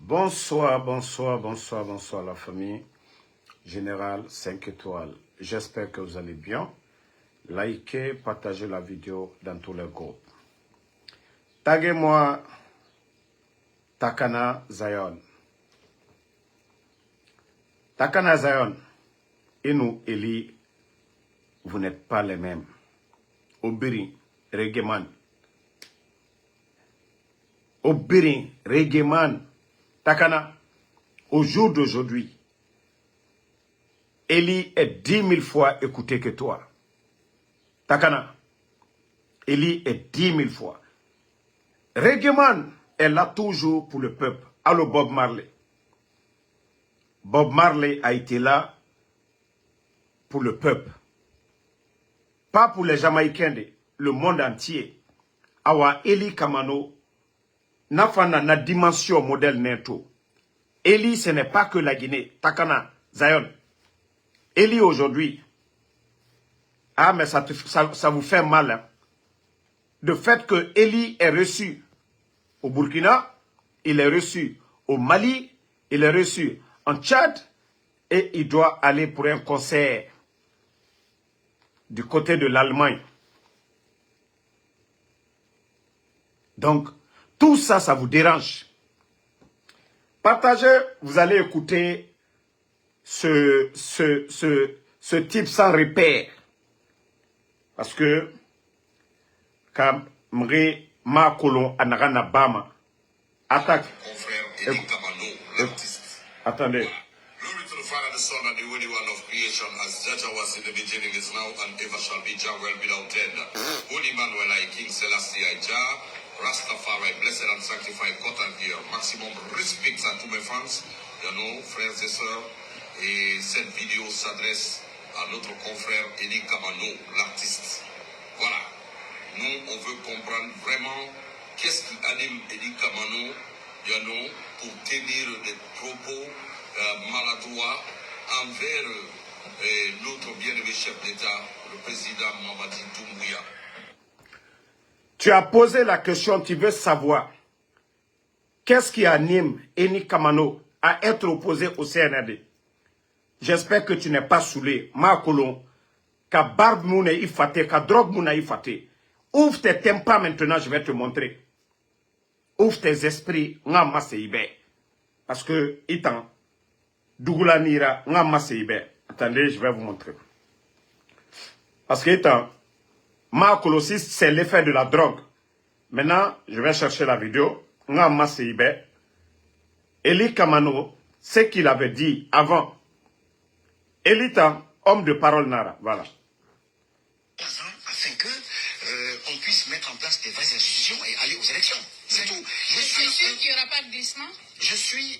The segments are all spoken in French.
Bonsoir, bonsoir, bonsoir, bonsoir la famille. Général 5 étoiles. J'espère que vous allez bien. Likez, partagez la vidéo dans tous les groupes. Taguez-moi Takana Zion. Takana Zion et nous, Eli, vous n'êtes pas les mêmes. Obiri, Regeman. Obiri, Regeman. Takana, au jour d'aujourd'hui, Eli est 10 000 fois écouté que toi. Takana, Eli est 10 000 fois. Regeman est là toujours pour le peuple. Allô Bob Marley. Bob Marley a été là pour le peuple. Pas pour les Jamaïcains, le monde entier. Awa Eli Kamano, Nafana na dimension modèle Neto. Eli, ce n'est pas que la Guinée. Takana, Zion. Eli aujourd'hui, ah mais ça vous fait mal. Hein? Le fait que Eli est reçu au Burkina, il est reçu au Mali, il est reçu en Tchad et il doit aller pour un concert du côté de l'Allemagne. Donc, tout ça, ça vous dérange. Partagez, vous allez écouter ce type sans repère. Parce que, quand Mri Makolon Anagana Bama attaque. Attendez. Glory to the Father, the Son, and the Holy One of creation, as Jaja was in the beginning, is now, and ever shall be, Jah well without end. Holy Emmanuel, I King Selassie, I Jah, Rastafari, blessed and sanctified, cut and here. Maximum respect à tous mes fans, frères et sœurs. Et cette vidéo s'adresse à notre confrère Eli Kamano, l'artiste. Voilà. Nous, on veut comprendre vraiment qu'est-ce qui anime Eli Kamano, pour tenir des propos maladroit envers notre bien-aimé chef d'État, le président Mamadi Doumbouya. Tu as posé la question, tu veux savoir qu'est-ce qui anime Eli Kamano à être opposé au CNRD. J'espère que tu n'es pas saoulé. Makolon, ka barbe moune ifate, ka drogue moune ifate. Ouvre tes tympans maintenant, je vais te montrer. Ouvre tes esprits, nga maseibe. Parce que, itan, Dougoula Nira, nga maseibe. Attendez, je vais vous montrer. Parce que, itan, Makolosis, c'est l'effet de la drogue. Maintenant, je vais chercher la vidéo. Nga maseibe. Eli Kamano, ce qu'il avait dit avant. Elita, homme de parole Nara, voilà. Afin que on puisse mettre en place des vraies institutions et aller aux élections. C'est tout. Je suis sûr qu'il n'y aura pas de glissement. Je suis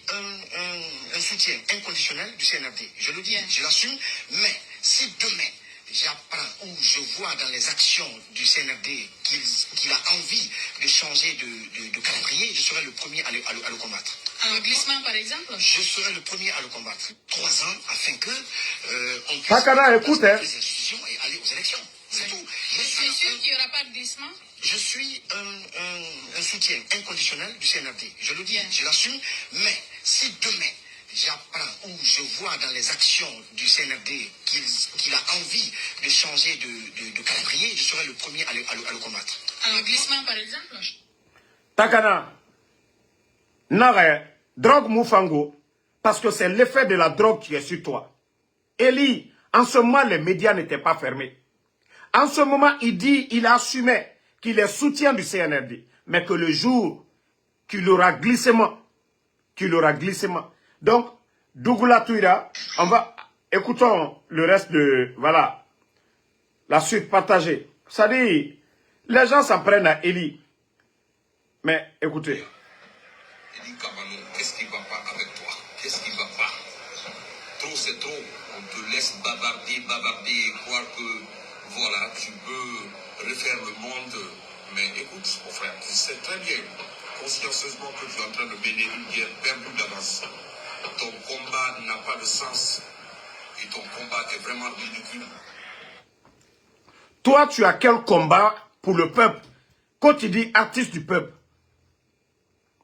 un soutien inconditionnel du CNRD. Je le dis, je l'assume. Mais si demain, j'apprends ou je vois dans les actions du CNRD qu'il a envie de changer de calendrier, je serai le premier à le combattre. Un glissement, par exemple? Je serai le premier à le combattre. 3 ans afin que on puisse Takana, écoute, des institutions et aller aux élections. C'est tout. Je suis sûr qu'il n'y aura pas de glissement. Je suis un soutien inconditionnel du CNRD. Je le dis, je l'assume. Mais si demain, j'apprends ou je vois dans les actions du CNRD qu'il a envie de changer de calendrier, je serai le premier à le combattre. Un glissement, par exemple? Takana, Nara, drogue Moufango, parce que c'est l'effet de la drogue qui est sur toi. Eli, en ce moment, les médias n'étaient pas fermés. En ce moment, il assumait qu'il est soutien du CNRD, mais que le jour qu'il aura glissement, donc, Dougoula Touira, écoutons le reste de, voilà, la suite partagée. Ça dit, les gens s'en prennent à Eli. Mais, écoutez. Eli Kamano, qu'est-ce qui ne va pas avec toi? Qu'est-ce qui ne va pas? Trop, c'est trop. On te laisse bavarder et croire que, voilà, tu peux refaire le monde. Mais écoute, mon frère, tu sais très bien, consciencieusement, que tu es en train de mener une guerre perdue d'avance. Ton combat n'a pas de sens. Et ton combat est vraiment ridicule. Toi, tu as quel combat pour le peuple? Quand tu dis artiste du peuple,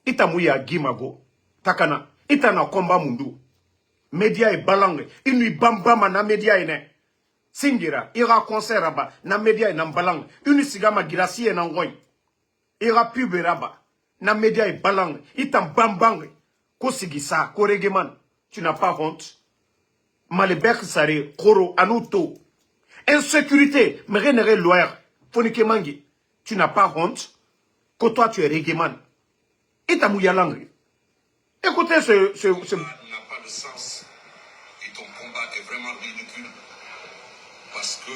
Itamouya Gimago, takana itana combat mundu média et balangue inui bambama na média ene singira ira concert raba na média na balangue uni sigama girasi na ngoy ira pub raba na média et balangue itan bambangue ko sigisa ko regeman tu n'as pas honte malebek sare koro anuto insécurité merenere loyer fonike mangi tu n'as pas honte que toi tu es regeman ita mouyalangue. Écoutez Ça n'a pas de sens et ton combat est vraiment ridicule parce que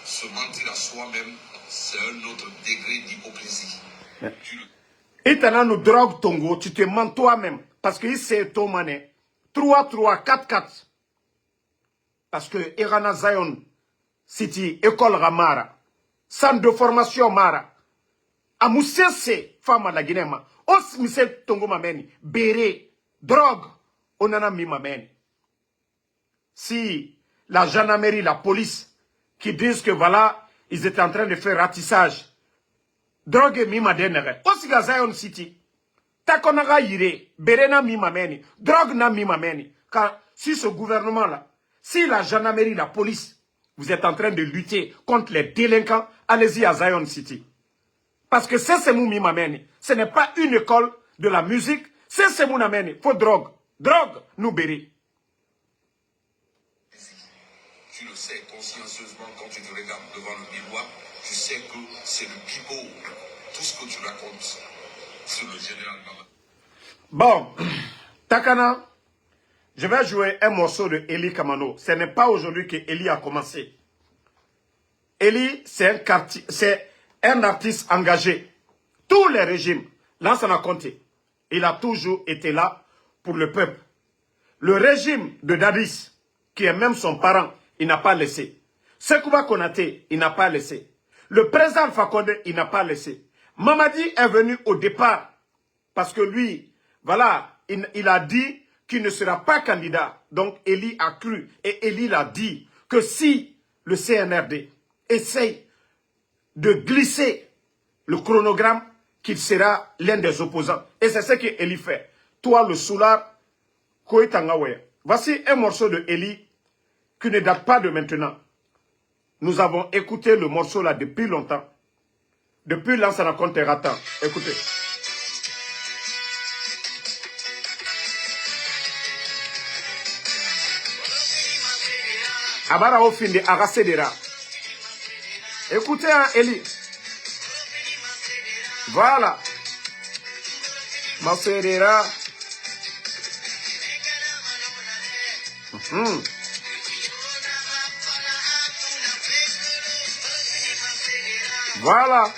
se mentir à soi-même, c'est un autre degré d'hypocrisie. Et t'as nous drogue tongo, tu te mens toi-même parce que c'est ton mané 3-3, 4-4 parce que Irana Zion City, école Ramara, centre de formation Mara, Amoussese, femme à la Guinée, os misel tongo mameni, béré, drogue, onana mi mameni. Si la gendarmerie, la police, qui disent que voilà, ils étaient en train de faire ratissage, drogue mi madenere, os Zion City, takonaga yire, béré na mi mameni, drogue na mi mameni. Car si ce gouvernement-là, si la gendarmerie, la police, vous êtes en train de lutter contre les délinquants, allez-y à Zion City. Parce que c'est mon mimameni. Ce n'est pas une école de la musique. C'est mon ameni. Faut drogue. Drogue, nous béri. Tu le sais consciencieusement quand tu te regardes devant le miroir. Tu sais que c'est le pipeau. Tout ce que tu racontes sur le général Mamadi. Bon, Takana, je vais jouer un morceau de Eli Kamano. Ce n'est pas aujourd'hui que Eli a commencé. Eli, c'est un artiste engagé. Tous les régimes, Lansana Conté, il a toujours été là pour le peuple. Le régime de Dadis, qui est même son parent, il n'a pas laissé. Sekouba Konaté, il n'a pas laissé. Le président Alpha Condé, il n'a pas laissé. Mamadi est venu au départ parce que lui, voilà, il a dit qu'il ne sera pas candidat. Donc Eli a cru et Eli l'a dit que si le CNRD essaye de glisser le chronogramme, qu'il sera l'un des opposants. Et c'est ce que Eli fait. Toi, le soulard, Koitangawe. Voici un morceau de Eli qui ne date pas de maintenant. Nous avons écouté le morceau là depuis longtemps. Depuis Lansana Conté Ratan. Écoutez. Abara Ofinde Arasedera. Écoutez, hein, Eli. Voilà. Maserera. Voilà.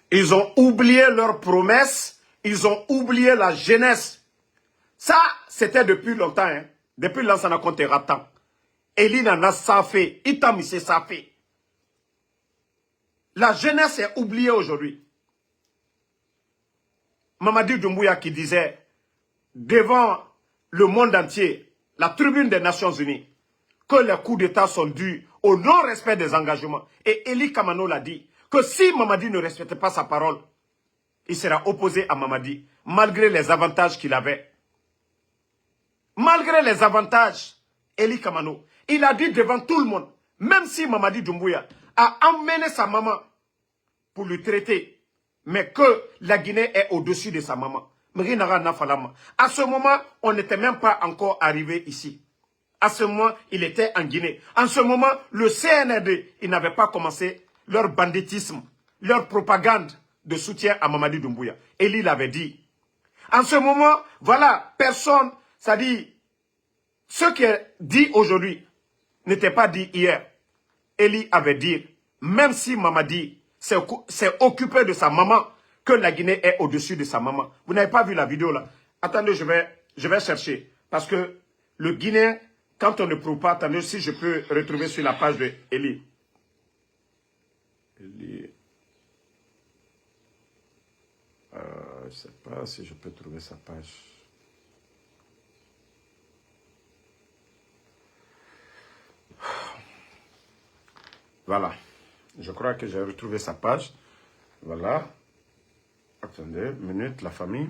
Ils ont oublié leurs promesses, ils ont oublié la jeunesse. Ça, c'était depuis longtemps, hein? Depuis Lansana Conté Ratan. Eli Nana Safé, Itamise Safé. La jeunesse est oubliée aujourd'hui. Mamadi Doumbouya qui disait, devant le monde entier, la tribune des Nations Unies, que les coups d'État sont dus au non-respect des engagements. Et Eli Kamano l'a dit, que si Mamadi ne respectait pas sa parole, il sera opposé à Mamadi, malgré les avantages qu'il avait. Malgré les avantages, Eli Kamano, il a dit devant tout le monde, même si Mamadi Doumbouya a emmené sa maman pour lui traiter, mais que la Guinée est au-dessus de sa maman. À ce moment, on n'était même pas encore arrivé ici. À ce moment, il était en Guinée. En ce moment, le CNRD, il n'avait pas commencé leur banditisme, leur propagande de soutien à Mamadi Doumbouya. Eli l'avait dit. En ce moment, voilà, personne, ça dit, ce qui est dit aujourd'hui n'était pas dit hier. Eli avait dit, même si Mamadi s'est occupé de sa maman, que la Guinée est au-dessus de sa maman. Vous n'avez pas vu la vidéo là? Attendez, je vais chercher. Parce que le Guinéen, quand on ne prouve pas, attendez si je peux retrouver sur la page de Eli. ne sais pas si je peux trouver sa page. Voilà. Je crois que j'ai retrouvé sa page. Voilà. Attendez, minute, la famille.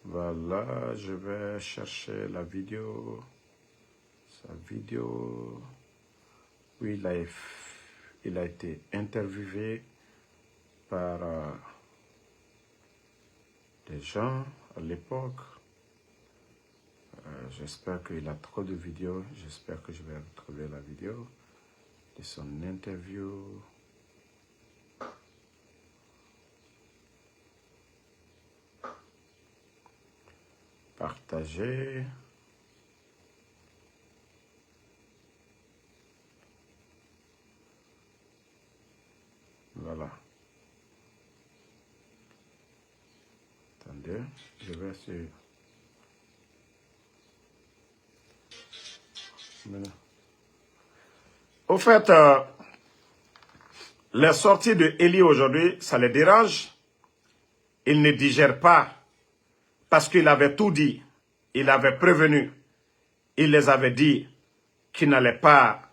Voilà, je vais chercher la vidéo. Sa vidéo où il a été interviewé par des gens à l'époque. J'espère qu'il a trop de vidéos. J'espère que je vais retrouver la vidéo de son interview. Partager. Voilà. Attendez, je vais essayer. Au fait, les sorties de Eli aujourd'hui, ça les dérange. Ils ne digèrent pas parce qu'il avait tout dit. Il avait prévenu. Il les avait dit qu'il n'allait pas.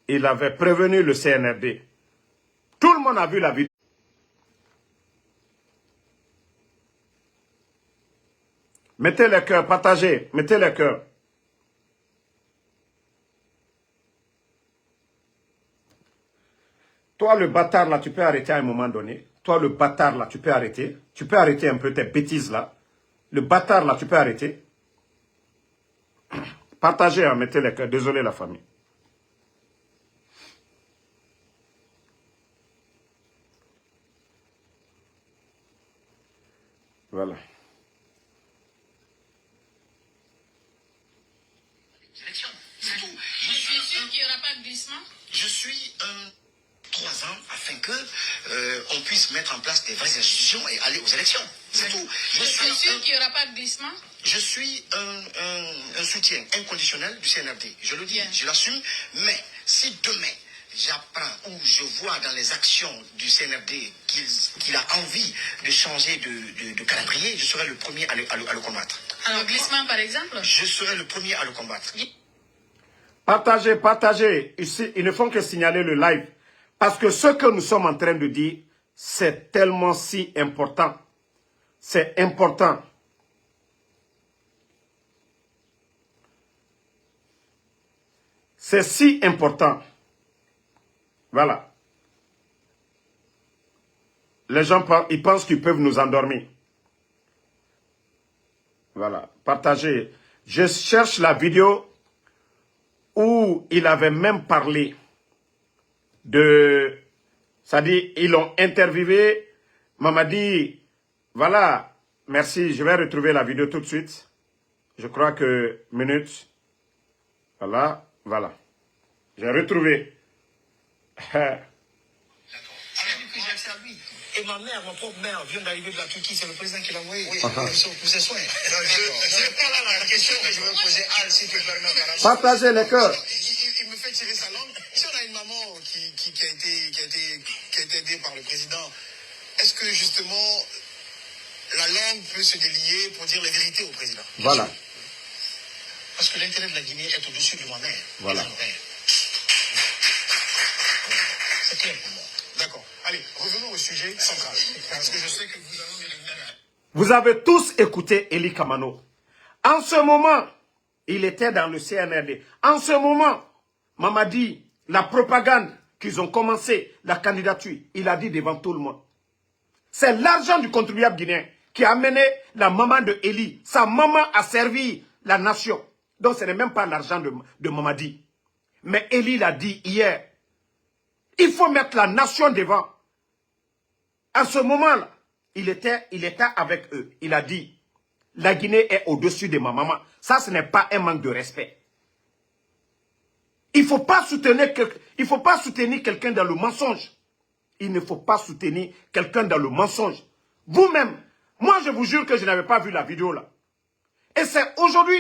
Il avait prévenu le CNRD. Tout le monde a vu la vidéo. Mettez les cœurs, partagez, mettez les cœurs. Toi, le bâtard, là, tu peux arrêter à un moment donné. Toi, le bâtard, là, tu peux arrêter. Tu peux arrêter un peu tes bêtises, là. Le bâtard, là, tu peux arrêter. Partagez, hein, mettez les cœurs. Désolé, la famille. Voilà. Élections, c'est tout. Je suis sûr qu'il n'y aura pas de glissement. Je suis 3 ans afin que on puisse mettre en place des vraies institutions et aller aux élections. C'est tout. Je suis sûr qu'il n'y aura pas de glissement. Je suis un soutien inconditionnel du CNRD. Je le dis, je l'assume. Mais si demain, j'apprends ou je vois dans les actions du CNRD qu'il a envie de changer de calendrier, je serai le premier à le combattre. Alors, glissement, par exemple? Je serai le premier à le combattre. Partagez, partagez. Ici, ils ne font que signaler le live. Parce que ce que nous sommes en train de dire, c'est tellement si important. C'est important. C'est si important. Voilà. Les gens, ils pensent qu'ils peuvent nous endormir. Voilà. Partagez. Je cherche la vidéo où il avait même parlé de... C'est-à-dire, ils l'ont interviewé. Maman dit, voilà, merci, je vais retrouver la vidéo tout de suite. Je crois que, minute. Voilà, voilà. J'ai retrouvé. Et ma mère, ma propre mère, vient d'arriver de la Turquie, c'est le président qui l'a envoyé pour ses soins. C'est pas là la question que je vais poser, Al, si tu permets. Partagez les cœurs. Il me fait tirer sa langue. Si on a une maman qui a été aidée par le président, est-ce que justement la langue peut se délier pour dire la vérité au président? Voilà. Parce que l'intérêt de la Guinée est au-dessus de ma mère. Voilà. C'est clair pour moi. D'accord. Allez, revenons au sujet central. Parce que je sais que vous allez... Vous avez tous écouté Eli Kamano. En ce moment, il était dans le CNRD. En ce moment, Mamadi, la propagande qu'ils ont commencé, la candidature, il a dit devant tout le monde. C'est l'argent du contribuable guinéen qui a amené la maman de Eli. Sa maman a servi la nation. Donc ce n'est même pas l'argent de Mamadi. Mais Eli l'a dit hier. Il faut mettre la nation devant. À ce moment-là, il était avec eux. Il a dit, la Guinée est au-dessus de ma maman. Ça, ce n'est pas un manque de respect. Il ne faut pas soutenir quelqu'un dans le mensonge. Il ne faut pas soutenir quelqu'un dans le mensonge. Vous-même, moi je vous jure que je n'avais pas vu la vidéo là. Et c'est aujourd'hui...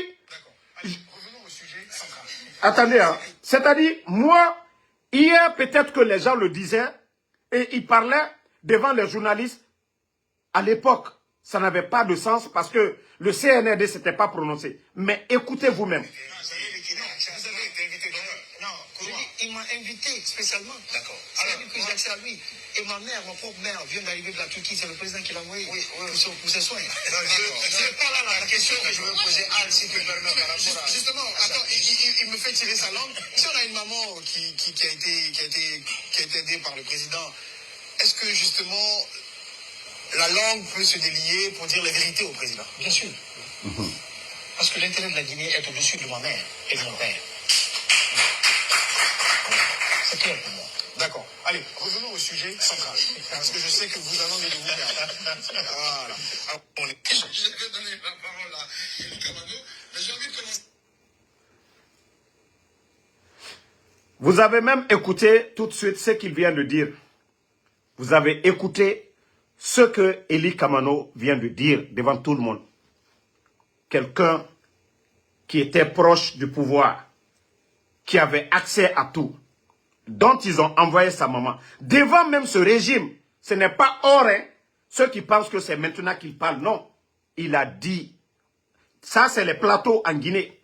Revenons au sujet central. Attendez, hein. C'est-à-dire, moi, hier peut-être que les gens le disaient, et il parlait devant les journalistes. À l'époque, ça n'avait pas de sens parce que le CNRD ne s'était pas prononcé. Mais écoutez vous-même. Il m'a invité spécialement. D'accord. Alors, que j'ai accès à lui. Et ma mère, ma propre mère, vient d'arriver de la Turquie. C'est le président qui l'a envoyé pour ses soins. C'est pas là la question que je veux poser à si tu permets par rapport à... Justement, attends, il me fait tirer sa langue. Si on a une maman qui a été aidée par le président, est-ce que justement la langue peut se délier pour dire la vérité au président? Bien sûr. Parce que l'intérêt de la Guinée est au-dessus de ma mère et de mon père. C'est clair pour moi. D'accord. Allez, revenons au sujet central. Parce que je sais que vous allez de vous perdre. Voilà. Alors, je vais donner la parole à Elie Kamano, mais j'ai envie de commencer. Vous avez même écouté tout de suite ce qu'il vient de dire. Vous avez écouté ce que Elie Kamano vient de dire devant tout le monde. Quelqu'un qui était proche du pouvoir, qui avait accès à tout, dont ils ont envoyé sa maman. Devant même ce régime, ce n'est pas hors, hein, ceux qui pensent que c'est maintenant qu'il parle. Non, il a dit, ça c'est les plateaux en Guinée.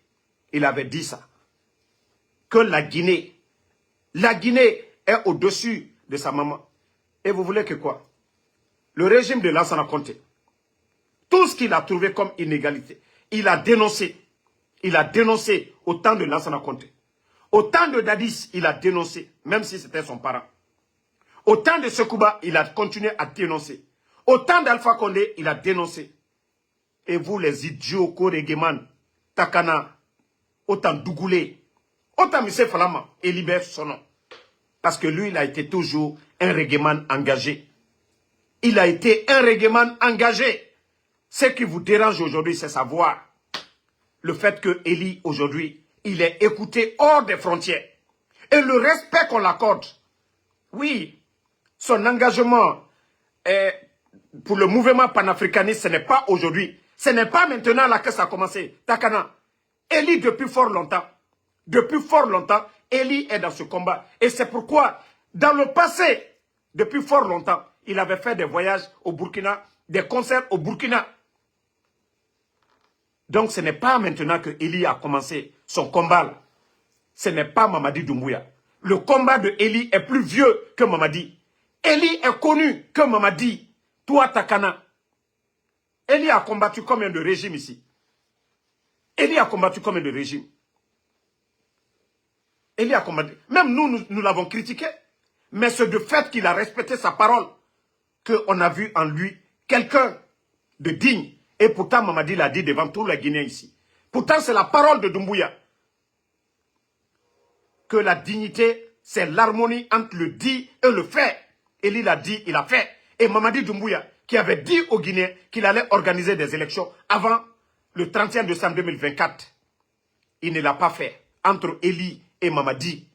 Il avait dit ça. Que la Guinée est au-dessus de sa maman. Et vous voulez que quoi? Le régime de Lansana Conté, tout ce qu'il a trouvé comme inégalité, il a dénoncé. Il a dénoncé au temps de Lansana Conté. Au temps de Dadis, il a dénoncé, même si c'était son parent. Au temps de Sekouba, il a continué à dénoncer. Au temps d'Alpha Condé, il a dénoncé. Et vous, les idiots, Koregeman, Takana, autant Dougoulé, autant M. Falama, et libère son nom. Parce que lui, il a été toujours un régéman engagé. Il a été un régéman engagé. Ce qui vous dérange aujourd'hui, c'est savoir le fait que Elie, aujourd'hui, il est écouté hors des frontières. Et le respect qu'on l'accorde, oui, son engagement pour le mouvement panafricaniste, ce n'est pas aujourd'hui. Ce n'est pas maintenant là que ça a commencé. Takana, Elie depuis fort longtemps, Elie est dans ce combat. Et c'est pourquoi, dans le passé, depuis fort longtemps, il avait fait des voyages au Burkina, des concerts au Burkina. Donc ce n'est pas maintenant que Elie a commencé son combat là. Ce n'est pas Mamadi Doumbouya. Le combat de Elie est plus vieux que Mamadi. Elie est connu que Mamadi. Toi, Takana. Elie a combattu combien de régimes ici? Elie a combattu combien de régimes? Elie a combattu. Même nous l'avons critiqué. Mais c'est de fait qu'il a respecté sa parole qu'on a vu en lui quelqu'un de digne. Et pourtant, Mamadi l'a dit devant tous les Guinéens ici. Pourtant, c'est la parole de Doumbouya. Que la dignité, c'est l'harmonie entre le dit et le fait. Elie l'a dit, il a fait. Et Mamadi Doumbouya, qui avait dit aux Guinéens qu'il allait organiser des élections avant le 31 décembre 2024, il ne l'a pas fait. Entre Elie et Mamadi.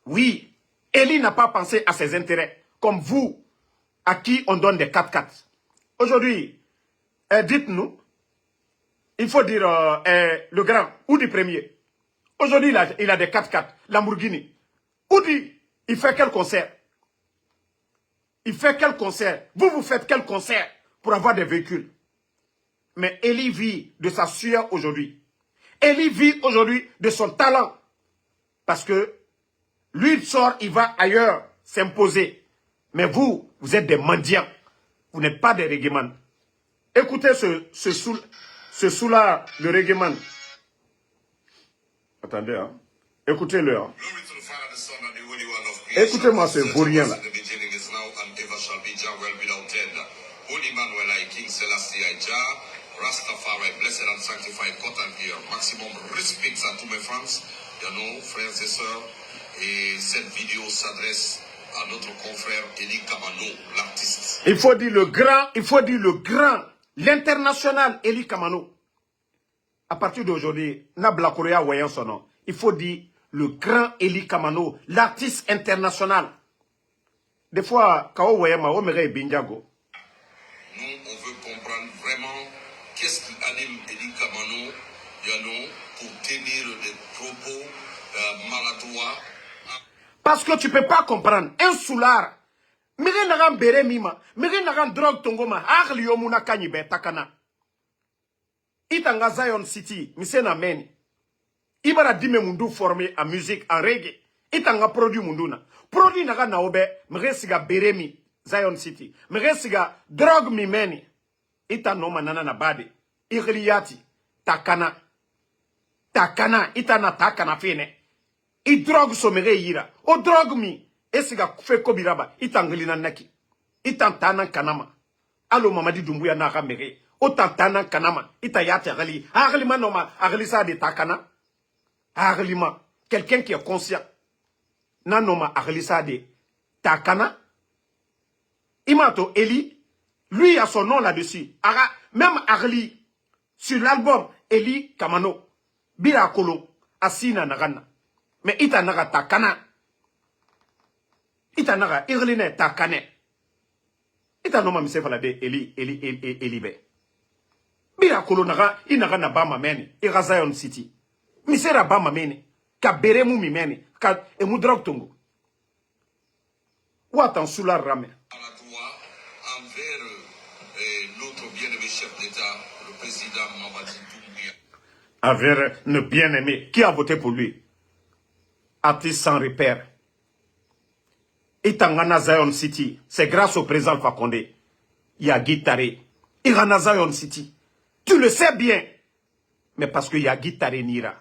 Oui, Elie n'a pas pensé à ses intérêts, comme vous, à qui on donne des 4-4. Aujourd'hui, dites-nous, il faut dire le grand, Oudi premier. Aujourd'hui, il a des 4x4, Lamborghini. Oudi, il fait quel concert? Il fait quel concert? Vous faites quel concert pour avoir des véhicules? Mais Elie vit de sa sueur aujourd'hui. Elie vit aujourd'hui de son talent. Parce que lui, il sort, il va ailleurs s'imposer. Mais vous êtes des mendiants. Vous n'êtes pas des régémans. Écoutez ce sous-là, le régéman. Attendez, hein. Écoutez-le. Hein. Écoutez-moi ce vaurien-là. Rastafari, blessed and sanctified, cut and here. Maximum respect à tous mes fans, frères et sœurs. Et cette vidéo s'adresse à notre confrère Elie Kamano, l'artiste. Il faut dire le grand, l'international Elie Kamano. À partir d'aujourd'hui, Nabla Korea voyant son nom. Il faut dire le grand Elie Kamano, l'artiste international. Des fois, Kao Wayama, Omere Binjago. Nous, on veut comprendre vraiment qu'est-ce qui anime Elie Kamano, pour tenir des propos maladroits. Parce que tu ne peux pas comprendre. Un soulard Mire nagan bere mima. Mire nagan drogue tongoma. Agli yomuna kanyibe takana. Itanga Zion City. Mise na meni. Ibara dime mundu formé en musique, en reggae. Itanga produit munduna. Produit naga naobe. Mire siga bere mi. Zion City. Mire siga drogue mi meni. Ita noma nana na bade. Igliyati. Takana. Takana. Ita na takana fene. I drogue somere yira. O drogue mi. Esiga fe kobiraba. Ita ngelina naki. Ita tana kanama. Alo Mamadi Doumbouya na mere. O tantana kanama. Ita yate agali. Agalima noma. Agalisa de takana. Agalima. Quelqu'un qui est conscient. Nanoma agalisa de takana. Imato Eli. Lui a son nom là-dessus. Même Agli. Sur l'album Eli Kamano. Bira Kolo. Asina Nagana. Mais ita naga takana. Ita naga irline takane. Ita noma misefala de Eli be. Bira Kolo naga inaga na bama meni. Ira Zion City. Misera bama meni. Ka beremu mi meni. Ka emu drog tongo. Watan sula rame. À la croix envers notre bien-aimé chef d'État, le président Mamadi Doumbouya. Envers le bien-aimé. Qui a voté pour lui? Artiste sans repère. Itangana Zion City. C'est grâce au président Fakonde. Il y a Guitare. Irana Zion City. Tu le sais bien. Mais parce qu'il y a Guitare Nira.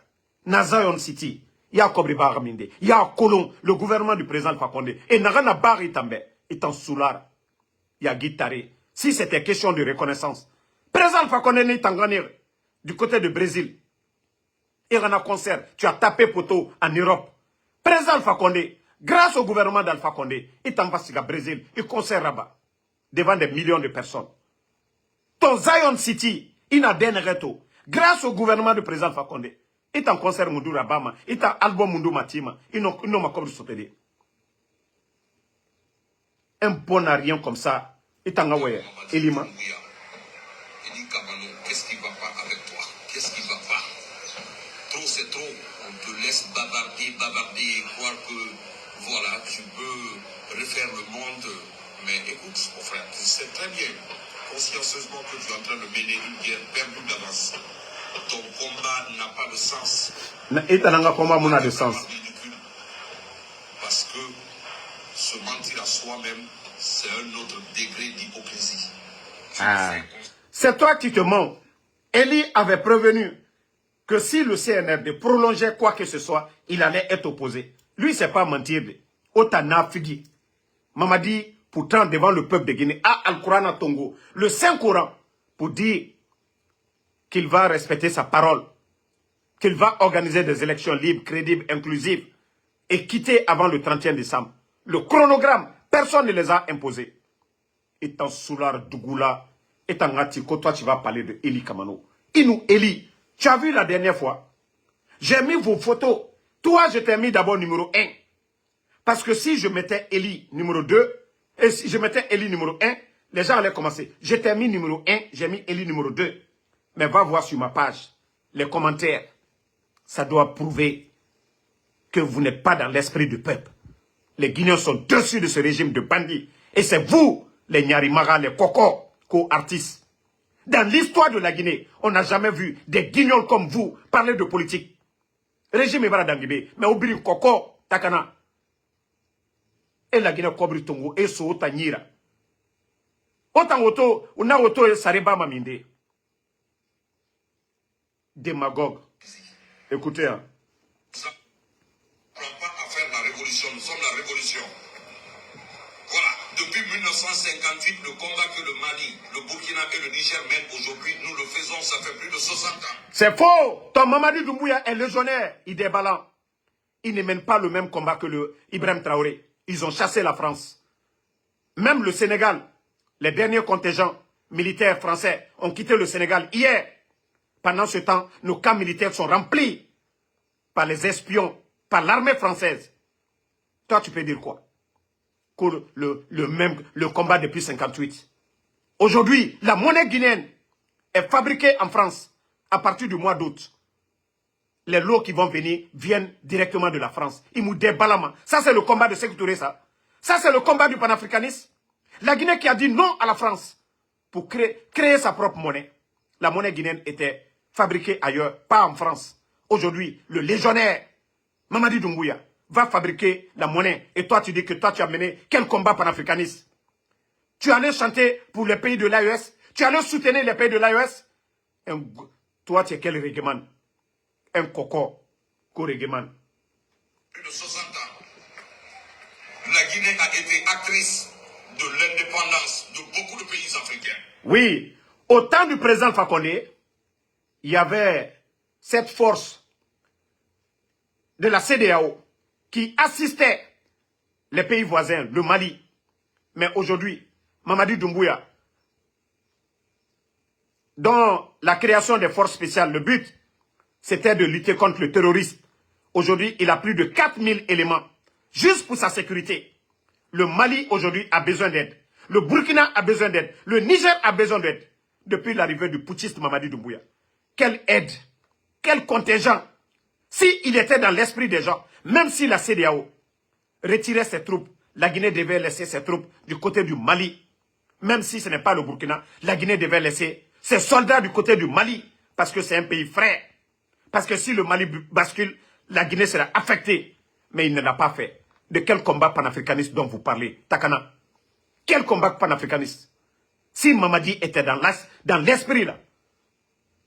Na Zion City. Il y a Kobri Baraminde. Il y a Colon, le gouvernement du président Fakonde. Et Nagana Bari Tambe. Itan Soular. Il y a Guitare. Si c'était question de reconnaissance. Président Fakonde n'est Tanganir. Du côté du Brésil. Irana concert. Tu as tapé poteau en Europe. Président Alpha Condé, grâce au gouvernement d'Alpha Condé, il t'envoie au Brésil, il concert là-bas, devant des millions de personnes. Ton Zion City, il n'a d'un reto, grâce au gouvernement du président Alpha Condé, il t'en concert Mundu Rabama, il t'a album Mundu Matima, il n'a pas comme sauté. Un bon à rien comme ça, il t'en a Elima. Eli Kamano, qu'est-ce qui ne va pas avec toi? Qu'est-ce qui ne va pas? Trop c'est trop. On te laisse bavarder et croire que voilà, tu peux refaire le monde. Mais écoute, mon frère, tu sais très bien, consciencieusement, que tu es en train de mener une guerre perdue d'avance. Ton combat n'a pas de sens. Combat de sens. Parce que se mentir à soi-même, c'est un autre degré d'hypocrisie. C'est toi qui te mens. Eli avait prévenu que si le CNRD prolongeait quoi que ce soit, il allait être opposé. Lui, c'est pas mentir. Otana Figi. Mamadi, pourtant, devant le peuple de Guinée, a Al-Quran à Tongo, le Saint-Coran, pour dire qu'il va respecter sa parole, qu'il va organiser des élections libres, crédibles, inclusives, et quitter avant le 31 décembre. Le chronogramme, personne ne les a imposés. Étant Soular Dougoula, étant Ngatiko, toi tu vas parler de Eli Kamano. Inou Eli, tu as vu la dernière fois, j'ai mis vos photos. Toi, je t'ai mis d'abord numéro 1. Parce que si je mettais Eli numéro 2, et si je mettais Eli numéro 1, les gens allaient commencer. Je t'ai mis numéro 1, j'ai mis Eli numéro 2. Mais va voir sur ma page, les commentaires. Ça doit prouver que vous n'êtes pas dans l'esprit du peuple. Les Guinéens sont dessus de ce régime de bandits. Et c'est vous, les Nyarimara, les Koko, co-artistes. Dans l'histoire de la Guinée, on n'a jamais vu des guignols comme vous parler de politique. Régime Ibara Dangibé, mais Obiri Koko, Takana. Et la Guinée Kobri Tongo, et So Tanyira. Autant auto, on a auto et Sareba Maminde. Démagogue. Écoutez, hein. On ne pas à faire la révolution, nous sommes la révolution. Voilà, depuis 1958, le combat que le Mali, le Burkina et le Niger mènent aujourd'hui, nous le faisons, ça fait plus de 60 ans. C'est faux. Ton Mamadi Doumbouya est légionnaire, il déballant. Il ne mène pas le même combat que le Ibrahim Traoré. Ils ont chassé la France. Même le Sénégal, les derniers contingents militaires français ont quitté le Sénégal hier. Pendant ce temps, nos camps militaires sont remplis par les espions, par l'armée française. Toi, tu peux dire quoi? Que le combat depuis 1958. Aujourd'hui, la monnaie guinéenne est fabriquée en France à partir du mois d'août. Les lots qui vont venir viennent directement de la France. Ils nous déballent. Ça, c'est le combat de Sékou Touré, ça. Ça, c'est le combat du panafricanisme. La Guinée qui a dit non à la France pour créer sa propre monnaie. La monnaie guinéenne était fabriquée ailleurs, pas en France. Aujourd'hui, le légionnaire Mamadi Doumbouya va fabriquer la monnaie. Et toi, tu dis que toi, tu as mené quel combat panafricaniste? Tu allais chanter pour les pays de l'AES? Tu allais soutenir les pays de l'AES? Toi, tu es quel régiment? Un coco, co-régiment. Plus de 60 ans, la Guinée a été actrice de l'indépendance de beaucoup de pays africains. Oui, au temps du président Fakonde, il y avait cette force de la CEDEAO qui assistait les pays voisins, le Mali. Mais aujourd'hui, Mamadi Doumbouya, dans la création des forces spéciales, le but, c'était de lutter contre le terrorisme. Aujourd'hui, il a plus de 4000 éléments, juste pour sa sécurité. Le Mali, aujourd'hui, a besoin d'aide. Le Burkina a besoin d'aide. Le Niger a besoin d'aide. Depuis l'arrivée du putschiste Mamadi Doumbouya. Quelle aide, quel contingent. S'il était dans l'esprit des gens, même si la CEDEAO retirait ses troupes, la Guinée devait laisser ses troupes du côté du Mali. Même si ce n'est pas le Burkina, la Guinée devait laisser ses soldats du côté du Mali. Parce que c'est un pays frère. Parce que si le Mali bascule, la Guinée sera affectée. Mais il ne l'a pas fait. De quel combat panafricaniste dont vous parlez, Takana? Quel combat panafricaniste? Si Mamadi était dans l'esprit là,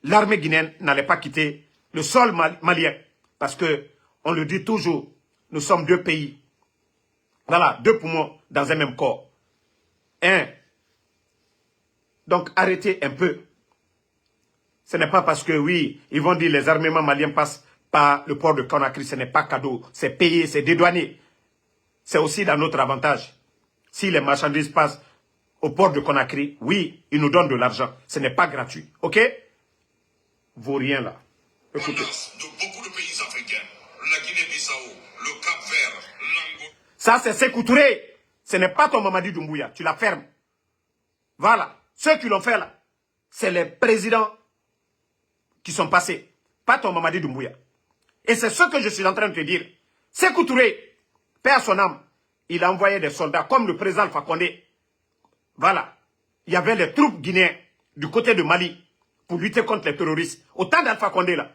l'armée guinéenne n'allait pas quitter le sol malien. Parce que, on le dit toujours, nous sommes deux pays. Voilà, deux poumons dans un même corps. Donc arrêtez un peu. Ce n'est pas parce que, oui, ils vont dire les armements maliens passent par le port de Conakry. Ce n'est pas cadeau, c'est payé, c'est dédouané. C'est aussi dans notre avantage. Si les marchandises passent au port de Conakry, oui, ils nous donnent de l'argent. Ce n'est pas gratuit, ok? Vaut rien là. Écoutez. De beaucoup de pays africains, la Guinée-Bissau, le Cap-Vert, l'Angola. Ça, c'est Sékou Touré. Ce n'est pas ton Mamadi Doumbouya. Tu la fermes. Voilà. Ceux qui l'ont fait là, c'est les présidents qui sont passés. Pas ton Mamadi Doumbouya. Et c'est ce que je suis en train de te dire. Sékou Touré, paix à son âme, il a envoyé des soldats comme le président Fakonde. Voilà. Il y avait les troupes guinéennes du côté de Mali pour lutter contre les terroristes. Au temps d'Alpha Condé là.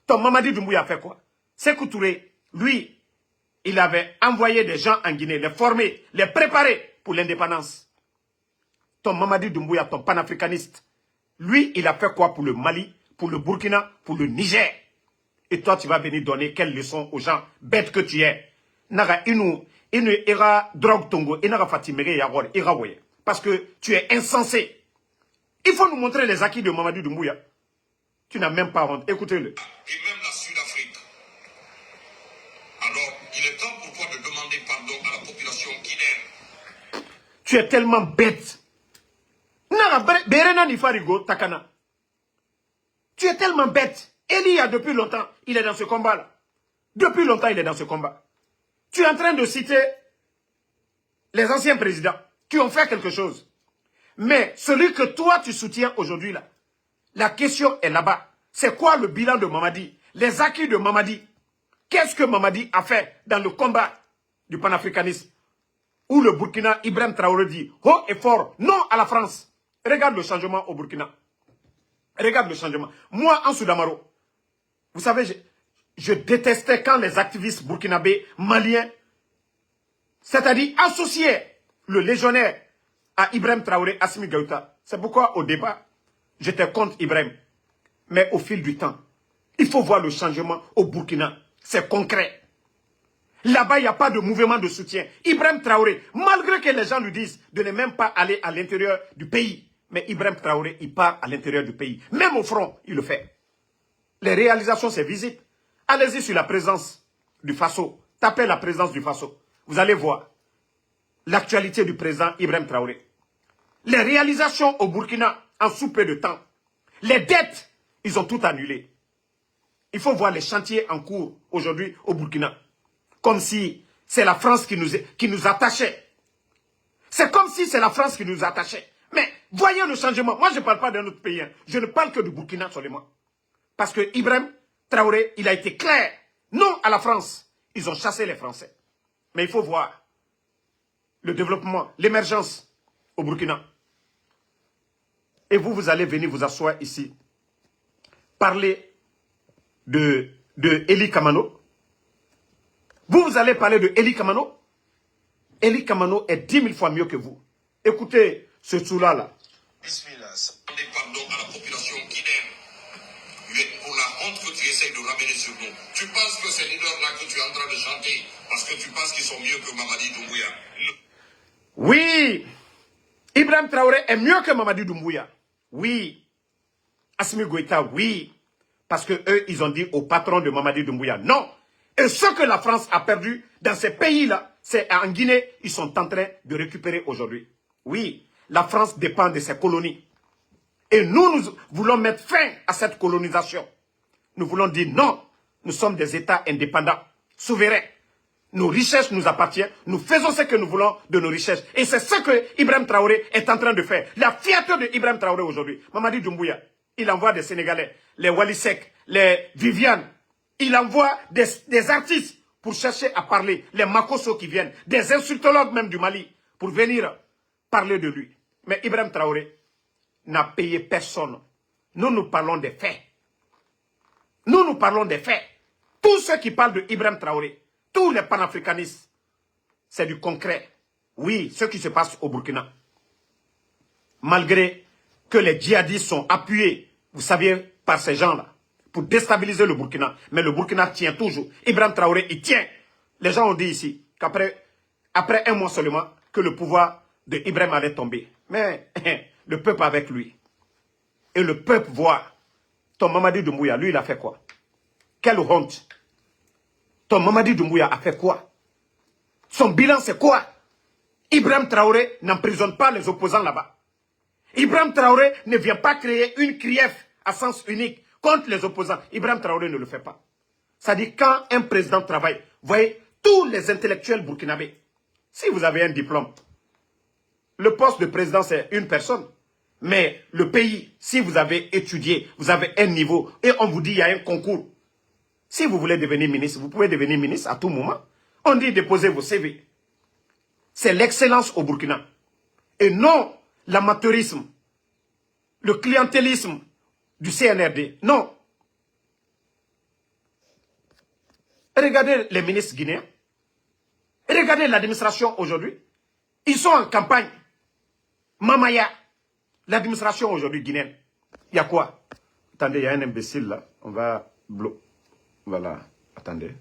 Ton Mamadi Doumbouya a fait quoi? Sékou Touré, lui, il avait envoyé des gens en Guinée, les former, les préparer pour l'indépendance. Ton Mamadi Doumbouya, ton panafricaniste, lui, il a fait quoi pour le Mali, pour le Burkina, pour le Niger? Et toi, tu vas venir donner quelle leçon aux gens bêtes que tu es? Naga inu ira drogue tongo, inaga fatimere yagor, ira woye. Parce que tu es insensé. Il faut nous montrer les acquis de Mamadi Doumbouya. Tu n'as même pas honte. Écoutez-le. Et même la Sud-Afrique. Alors, il est temps pour toi de demander pardon à la population guinéenne. Tu es tellement bête. Berena Nifarigo, Takana. Tu es tellement bête. Eli, depuis longtemps, il est dans ce combat-là. Depuis longtemps, il est dans ce combat. Tu es en train de citer les anciens présidents qui ont fait quelque chose. Mais celui que toi, tu soutiens aujourd'hui, là, la question est là-bas. C'est quoi le bilan de Mamadi? Les acquis de Mamadi? Qu'est-ce que Mamadi a fait dans le combat du panafricanisme? Où le Burkina, Ibrahim Traoré dit haut et fort, non à la France. Regarde le changement au Burkina. Regarde le changement. Moi, en Soudamaro, vous savez, je détestais quand les activistes burkinabés, maliens, c'est-à-dire associaient le légionnaire à Ibrahim Traoré, Assimi Goïta. C'est pourquoi au débat, j'étais contre Ibrahim. Mais au fil du temps, il faut voir le changement au Burkina. C'est concret. Là-bas, il n'y a pas de mouvement de soutien. Ibrahim Traoré, malgré que les gens lui disent de ne même pas aller à l'intérieur du pays, mais Ibrahim Traoré, il part à l'intérieur du pays. Même au front, il le fait. Les réalisations, c'est visible. Allez-y sur la présence du Faso. Tapez la présence du Faso. Vous allez voir l'actualité du président Ibrahim Traoré. Les réalisations au Burkina en sous peu de temps. Les dettes, ils ont tout annulé. Il faut voir les chantiers en cours aujourd'hui au Burkina. Comme si c'est la France qui nous attachait. C'est comme si c'est la France qui nous attachait. Mais voyez le changement. Moi, je ne parle pas d'un autre pays. Je ne parle que du Burkina seulement. Parce que Ibrahim Traoré, il a été clair. Non à la France. Ils ont chassé les Français. Mais il faut voir le développement, l'émergence au Burkina. Et vous, vous allez venir vous asseoir ici, parler de Eli Kamano. Vous allez parler de Eli Kamano. Eli Kamano est 10 000 fois mieux que vous. Écoutez ce sous-là, là. Demander pardon à la population guinéenne. Pour la honte que tu essayes de ramener sur nous. Tu penses que ces leaders-là que tu es en train de chanter, parce que tu penses qu'ils sont mieux que Mamadi Doumbouya. Oui, Ibrahim Traoré est mieux que Mamadi Doumbouya. Oui, Assimi Goïta, oui. Parce que eux, ils ont dit au patron de Mamadi Doumbouya, non. Et ce que la France a perdu dans ces pays-là, c'est en Guinée, ils sont en train de récupérer aujourd'hui. Oui, la France dépend de ses colonies. Et nous voulons mettre fin à cette colonisation. Nous voulons dire non, nous sommes des États indépendants, souverains. Nos richesses nous appartiennent, nous faisons ce que nous voulons de nos richesses. Et c'est ce que Ibrahim Traoré est en train de faire. La fierté de Ibrahim Traoré aujourd'hui, Mamadi Doumbouya, il envoie des Sénégalais, les Walisek, les Viviane, il envoie des artistes pour chercher à parler, les Makosso qui viennent, des insultologues même du Mali, pour venir parler de lui. Mais Ibrahim Traoré n'a payé personne. Nous parlons des faits. Nous parlons des faits. Tous ceux qui parlent de Ibrahim Traoré, tous les panafricanistes, c'est du concret. Oui, ce qui se passe au Burkina. Malgré que les djihadistes sont appuyés, vous saviez, par ces gens-là, pour déstabiliser le Burkina. Mais le Burkina tient toujours. Ibrahim Traoré, il tient. Les gens ont dit ici qu'après un mois seulement, que le pouvoir de Ibrahim allait tomber. Mais le peuple avec lui. Et le peuple voit. Ton Mamadi Doumbouya, lui, il a fait quoi? Quelle honte. Ton Mamadi Doumbouya a fait quoi? Son bilan, c'est quoi? Ibrahim Traoré n'emprisonne pas les opposants là-bas. Ibrahim Traoré ne vient pas créer une crief à sens unique contre les opposants. Ibrahim Traoré ne le fait pas. Ça dit quand un président travaille, voyez, tous les intellectuels burkinabés, si vous avez un diplôme, le poste de président, c'est une personne. Mais le pays, si vous avez étudié, vous avez un niveau, et on vous dit il y a un concours. Si vous voulez devenir ministre, vous pouvez devenir ministre à tout moment. On dit déposez vos CV. C'est l'excellence au Burkina. Et non l'amateurisme, le clientélisme du CNRD. Non. Regardez les ministres guinéens. Regardez l'administration aujourd'hui. Ils sont en campagne. Mamaya, l'administration aujourd'hui guinéenne. Il y a quoi? Attendez, il y a un imbécile là. On va bloquer. Voilà. Attendez.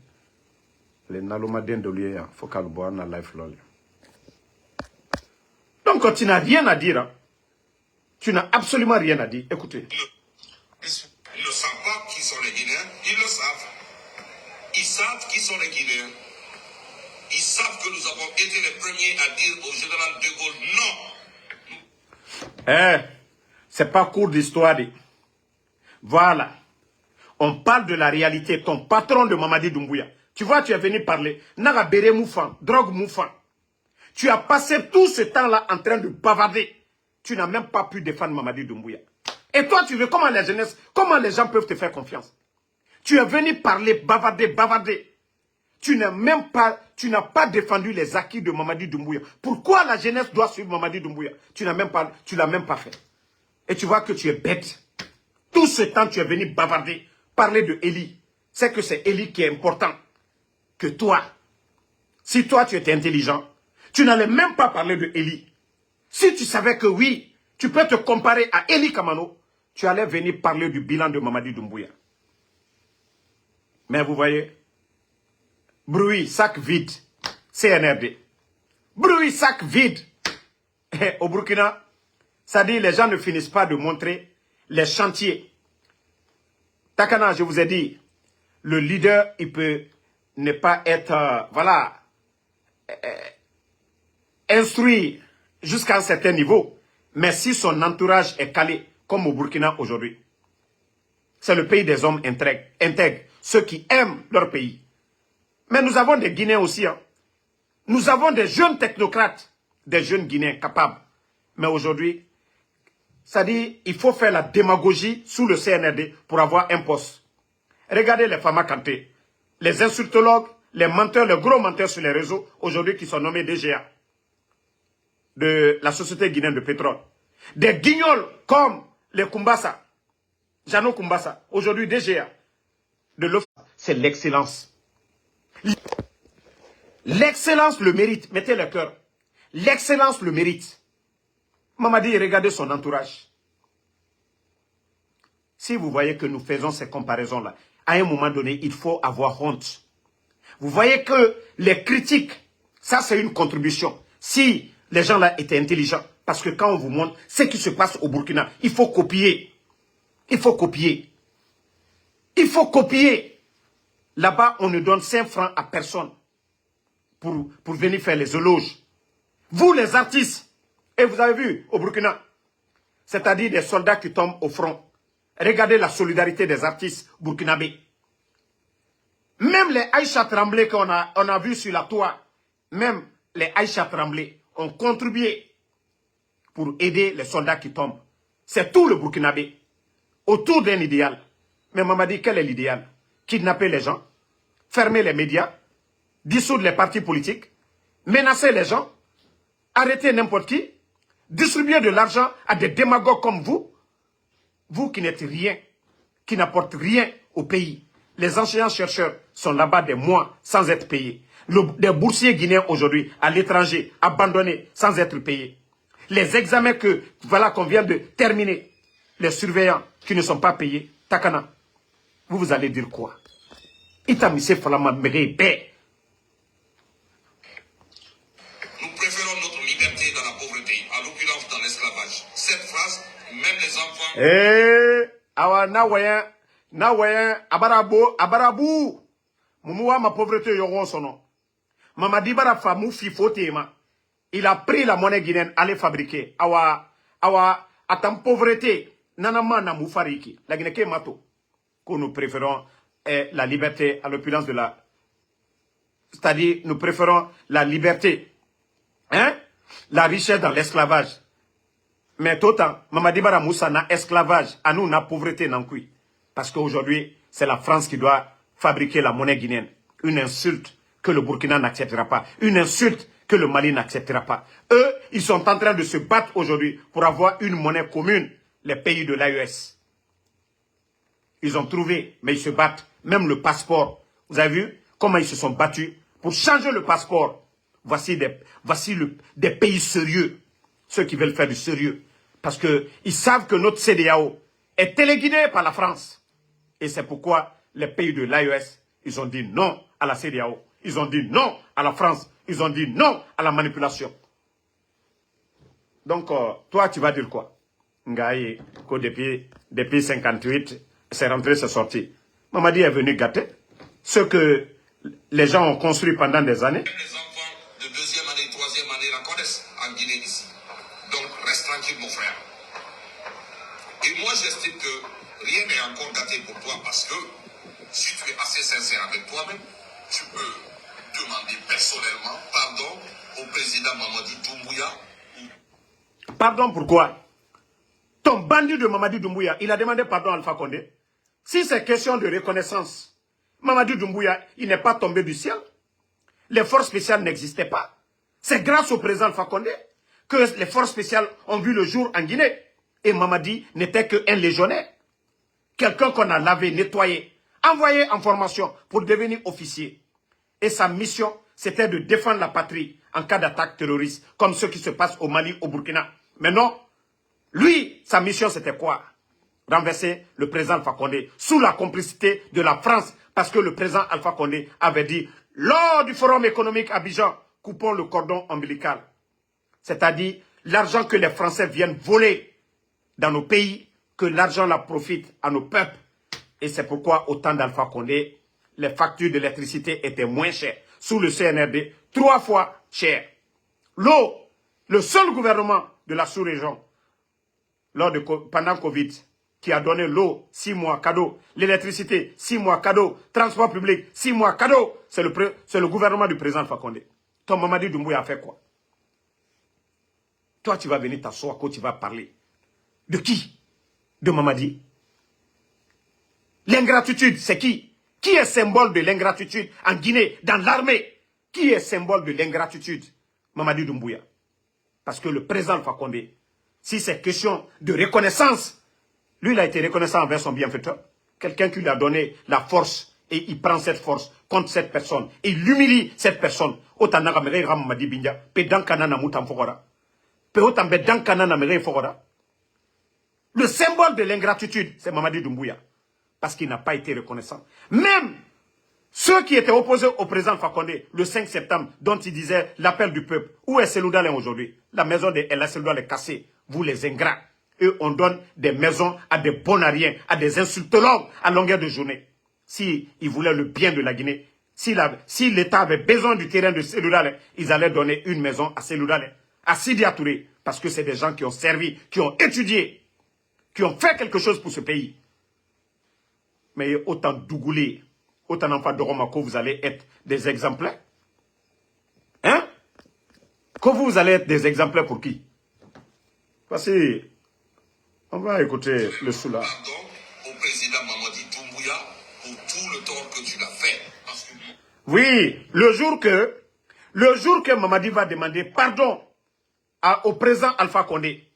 Les nalomadens de lui, il faut qu'elle boive dans la life. Donc, quand tu n'as rien à dire, hein, tu n'as absolument rien à dire. Écoutez. Ils ne savent pas qui sont les Guinéens. Ils le savent. Ils savent qui sont les Guinéens. Ils savent que nous avons été les premiers à dire au général de Gaulle non. C'est pas cours d'histoire. Voilà. On parle de la réalité. Ton patron de Mamadi Doumbouya. Tu vois, tu es venu parler. Naga bere moufan, drogue moufan. Tu as passé tout ce temps-là en train de bavarder. Tu n'as même pas pu défendre Mamadi Doumbouya. Et toi, tu veux comment la jeunesse, comment les gens peuvent te faire confiance? Tu es venu parler, bavarder. Tu n'as pas défendu les acquis de Mamadi Doumbouya. Pourquoi la jeunesse doit suivre Mamadi Doumbouya? Tu l'as même pas fait. Et tu vois que tu es bête. Tout ce temps, tu es venu bavarder, parler de Eli. C'est que c'est Eli qui est important que toi. Si toi, tu étais intelligent, tu n'allais même pas parler de Eli. Si tu savais que oui, tu peux te comparer à Eli Kamano, tu allais venir parler du bilan de Mamadi Doumbouya. Mais vous voyez, bruit, sac vide, CNRD. Bruit, sac vide. Et au Burkina, ça dit les gens ne finissent pas de montrer les chantiers. Takana, je vous ai dit, le leader, il peut ne pas être, instruit jusqu'à un certain niveau. Mais si son entourage est calé, comme au Burkina aujourd'hui, c'est le pays des hommes intègres, ceux qui aiment leur pays. Mais nous avons des Guinéens aussi. Hein. Nous avons des jeunes technocrates, des jeunes Guinéens capables. Mais aujourd'hui, ça dit, il faut faire la démagogie sous le CNRD pour avoir un poste. Regardez les Fama Kanté, les insultologues, les menteurs, les gros menteurs sur les réseaux, aujourd'hui qui sont nommés DGA. de la société guinéenne de pétrole. Des guignols comme les Kumbasa, Jano Kumbasa, aujourd'hui DGA, de l'OFA, c'est l'excellence. L'excellence le mérite, mettez le cœur. L'excellence le mérite. Mamadi, regardez son entourage. Si vous voyez que nous faisons ces comparaisons-là, à un moment donné, il faut avoir honte. Vous voyez que les critiques, ça c'est une contribution. Si les gens là étaient intelligents, parce que quand on vous montre ce qui se passe au Burkina, il faut copier. Il faut copier. Il faut copier. Là-bas, on ne donne 5 francs à personne pour venir faire les éloges. Vous les artistes, et vous avez vu au Burkina, c'est-à-dire des soldats qui tombent au front. Regardez la solidarité des artistes burkinabés. Même les Aïcha Tremblay qu'on a vu sur la toile, même les Aïcha Tremblay ont contribué pour aider les soldats qui tombent. C'est tout le Burkinabé, autour d'un idéal. Mais Mamadi, quel est l'idéal? Kidnapper les gens, fermer les médias, dissoudre les partis politiques, menacer les gens, arrêter n'importe qui, distribuer de l'argent à des démagogues comme vous. Vous qui n'êtes rien, qui n'apportent rien au pays. Les enseignants-chercheurs sont là-bas des mois sans être payés. Des boursiers guinéens aujourd'hui, à l'étranger, abandonnés sans être payés. Les examens qu'on vient de terminer, les surveillants qui ne sont pas payés. Takana, vous allez dire quoi? Itamise Falama Méré. Nous préférons notre liberté dans la pauvreté, à l'opulence dans l'esclavage. Cette phrase, même les enfants... Awa nawayen, abarabu. Mumuwa ma pauvreté yoron sono. Mamadi bara famou fifotema. Il a pris la monnaie guinéenne, allait fabriquer. Awa, atam pauvreté. Nanama na moufariki. La Guinée mato. Que nous préférons la liberté à l'opulence de la... C'est-à-dire, nous préférons la liberté. Hein? La richesse dans l'esclavage. Mais tout le temps, Mamadi Bara Moussa n'a esclavage, à nous n'a pauvreté non plus. Parce qu'aujourd'hui, c'est la France qui doit fabriquer la monnaie guinéenne. Une insulte que le Burkina n'acceptera pas. Une insulte que le Mali n'acceptera pas. Eux, ils sont en train de se battre aujourd'hui pour avoir une monnaie commune, les pays de l'AES. Ils ont trouvé, mais ils se battent. Même le passeport. Vous avez vu comment ils se sont battus pour changer le passeport. Voici des pays sérieux. Ceux qui veulent faire du sérieux. Parce qu'ils savent que notre CEDEAO est téléguidé par la France. Et c'est pourquoi les pays de l'AES, ils ont dit non à la CEDEAO. Ils ont dit non à la France. Ils ont dit non à la manipulation. Donc, toi, tu vas dire quoi? Ngaï, depuis 58, c'est rentré, c'est sorti. Mamadi est venu gâter ce que les gens ont construit pendant des années. Les enfants de 2e année, 3e année la connaissent en Guinée ici. Donc, reste tranquille, mon frère. Et moi, j'estime que rien n'est encore gâté pour toi parce que si tu es assez sincère avec toi-même, tu peux demander personnellement pardon au président Mamadi Doumbouya. Pardon pourquoi? Ton bandit de Mamadi Doumbouya, il a demandé pardon à Alpha Condé. Si c'est question de reconnaissance, Mamadi Doumbouya, il n'est pas tombé du ciel. Les forces spéciales n'existaient pas. C'est grâce au président Alpha Condé que les forces spéciales ont vu le jour en Guinée. Et Mamadi n'était qu'un légionnaire. Quelqu'un qu'on a lavé, nettoyé, envoyé en formation pour devenir officier. Et sa mission, c'était de défendre la patrie en cas d'attaque terroriste, comme ce qui se passe au Mali, au Burkina. Mais non, lui, sa mission, c'était quoi? Renverser le président Alpha Condé sous la complicité de la France, parce que le président Alpha Condé avait dit, lors du forum économique Abidjan, coupons le cordon ombilical. C'est-à-dire, l'argent que les Français viennent voler dans nos pays, que l'argent la profite à nos peuples. Et c'est pourquoi, au temps d'Alpha Condé, les factures d'électricité étaient moins chères. Sous le CNRD, 3 fois chères. L'eau, le seul gouvernement de la sous-région, pendant Covid, qui a donné l'eau 6 mois cadeau, l'électricité 6 mois cadeau, transport public 6 mois cadeau, c'est le gouvernement du président Alpha Condé. Ton Mamadi Doumbouya a fait quoi? Toi, tu vas venir t'asseoir quand tu vas parler. De qui? De Mamadi? L'ingratitude, c'est qui? Qui est symbole de l'ingratitude en Guinée, dans l'armée? Qui est symbole de l'ingratitude? Mamadi Doumbouya. Parce que le président Alpha Condé, si c'est question de reconnaissance, lui, il a été reconnaissant envers son bienfaiteur. Quelqu'un qui lui a donné la force et il prend cette force contre cette personne. Et il humilie cette personne. Le symbole de l'ingratitude, c'est Mamadi Doumbouya. Parce qu'il n'a pas été reconnaissant. Même ceux qui étaient opposés au président Fakonde le 5 septembre, dont il disait l'appel du peuple. Où est Seloudalen aujourd'hui? La maison de El Seloudalen est cassée. Vous les ingrats. Eux, on donne des maisons à des bonariens, à des insultologues à longueur de journée. S'ils voulaient le bien de la Guinée, si l'État avait besoin du terrain de Seloudalen, ils allaient donner une maison à Seloudalen, à Sidi Touré, parce que c'est des gens qui ont servi, qui ont étudié, qui ont fait quelque chose pour ce pays. Mais autant Dougoulé, autant d'enfants de Romako, vous allez être des exemplaires. Hein? Que vous allez être des exemplaires pour qui? Voici, on va écouter le soula. Pardon au président Mamadi Doumbouya pour tout le tort que tu l'as fait. Parce que... Oui, le jour que Mamadi va demander pardon au président Alpha Condé.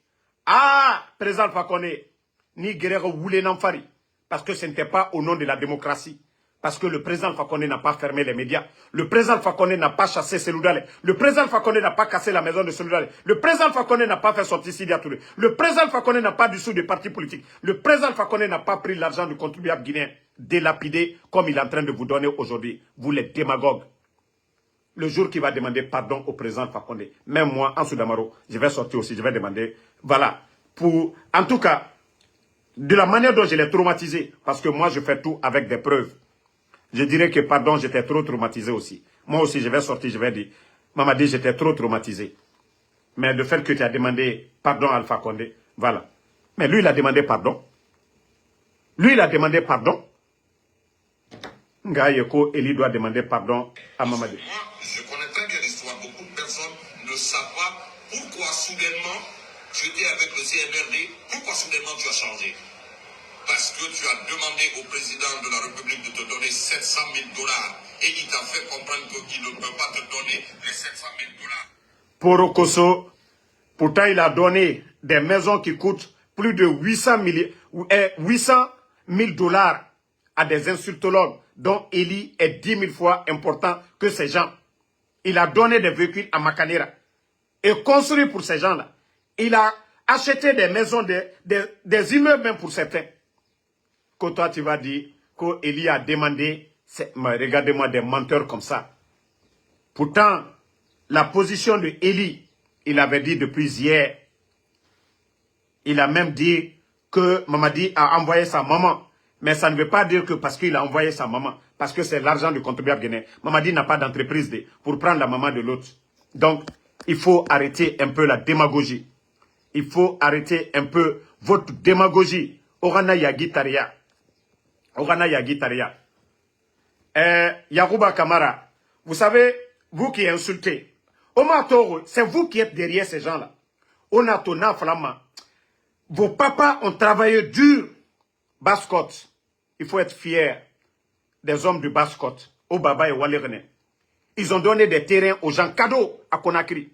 Ah, président Alpha Condé, ni Guerrero Woulé Namfari. Parce que ce n'était pas au nom de la démocratie. Parce que le président Alpha Condé n'a pas fermé les médias. Le président Alpha Condé n'a pas chassé Seloudalen. Le président Alpha Condé n'a pas cassé la maison de Seloudalen. Le président Alpha Condé n'a pas fait sortir Sidi Touré. Le président Alpha Condé n'a pas dissous des partis politiques. Le président Alpha Condé n'a pas pris l'argent du contribuable guinéen délapidé comme il est en train de vous donner aujourd'hui. Vous les démagogues. Le jour qu'il va demander pardon au président Alpha Condé, même moi, Ansou Damaro, je vais sortir aussi, je vais demander, voilà, pour, en tout cas, de la manière dont je l'ai traumatisé, parce que moi je fais tout avec des preuves. Je dirais que, pardon, j'étais trop traumatisé aussi. Moi aussi, je vais sortir, je vais dire, Mamadi, j'étais trop traumatisé. Mais le fait que tu as demandé pardon à Alpha Condé, voilà. Mais lui, il a demandé pardon. Lui, il a demandé pardon. Ngayeko, Eli doit demander pardon à Mamadi. Moi, je connais très bien l'histoire. Beaucoup de personnes ne savent pas pourquoi soudainement tu étais avec le CNRD, pourquoi soudainement tu as changé. Parce que tu as demandé au président de la République de te donner 700 000 $ et il t'a fait comprendre qu'il ne peut pas te donner les 700 000 $. Pour Okoso, pourtant il a donné des maisons qui coûtent plus de 800 000 $ à des insultologues dont Eli est 10 000 fois important que ces gens. Il a donné des véhicules à Makanera et construit pour ces gens-là. Il a acheté des maisons, des immeubles même pour certains. Que toi tu vas dire qu'Eli a demandé, regardez-moi des menteurs comme ça. Pourtant, la position de Eli, il avait dit depuis hier, il a même dit que Mamadi a envoyé sa maman. Mais ça ne veut pas dire que parce qu'il a envoyé sa maman, parce que c'est l'argent du contribuable guinéen. Mamadi n'a pas d'entreprise pour prendre la maman de l'autre. Donc, il faut arrêter un peu la démagogie. Il faut arrêter un peu votre démagogie. Orana Yagi Taria. Orana Yagi Taria. Yarouba Kamara, vous savez, vous qui insultez, Omar Toro, c'est vous qui êtes derrière ces gens-là. Onatona Flama. Vos papas ont travaillé dur. Basse-Côte. Il faut être fier des hommes de Basse-Côte. Au Baba et Walirene. Ils ont donné des terrains aux gens cadeaux à Conakry.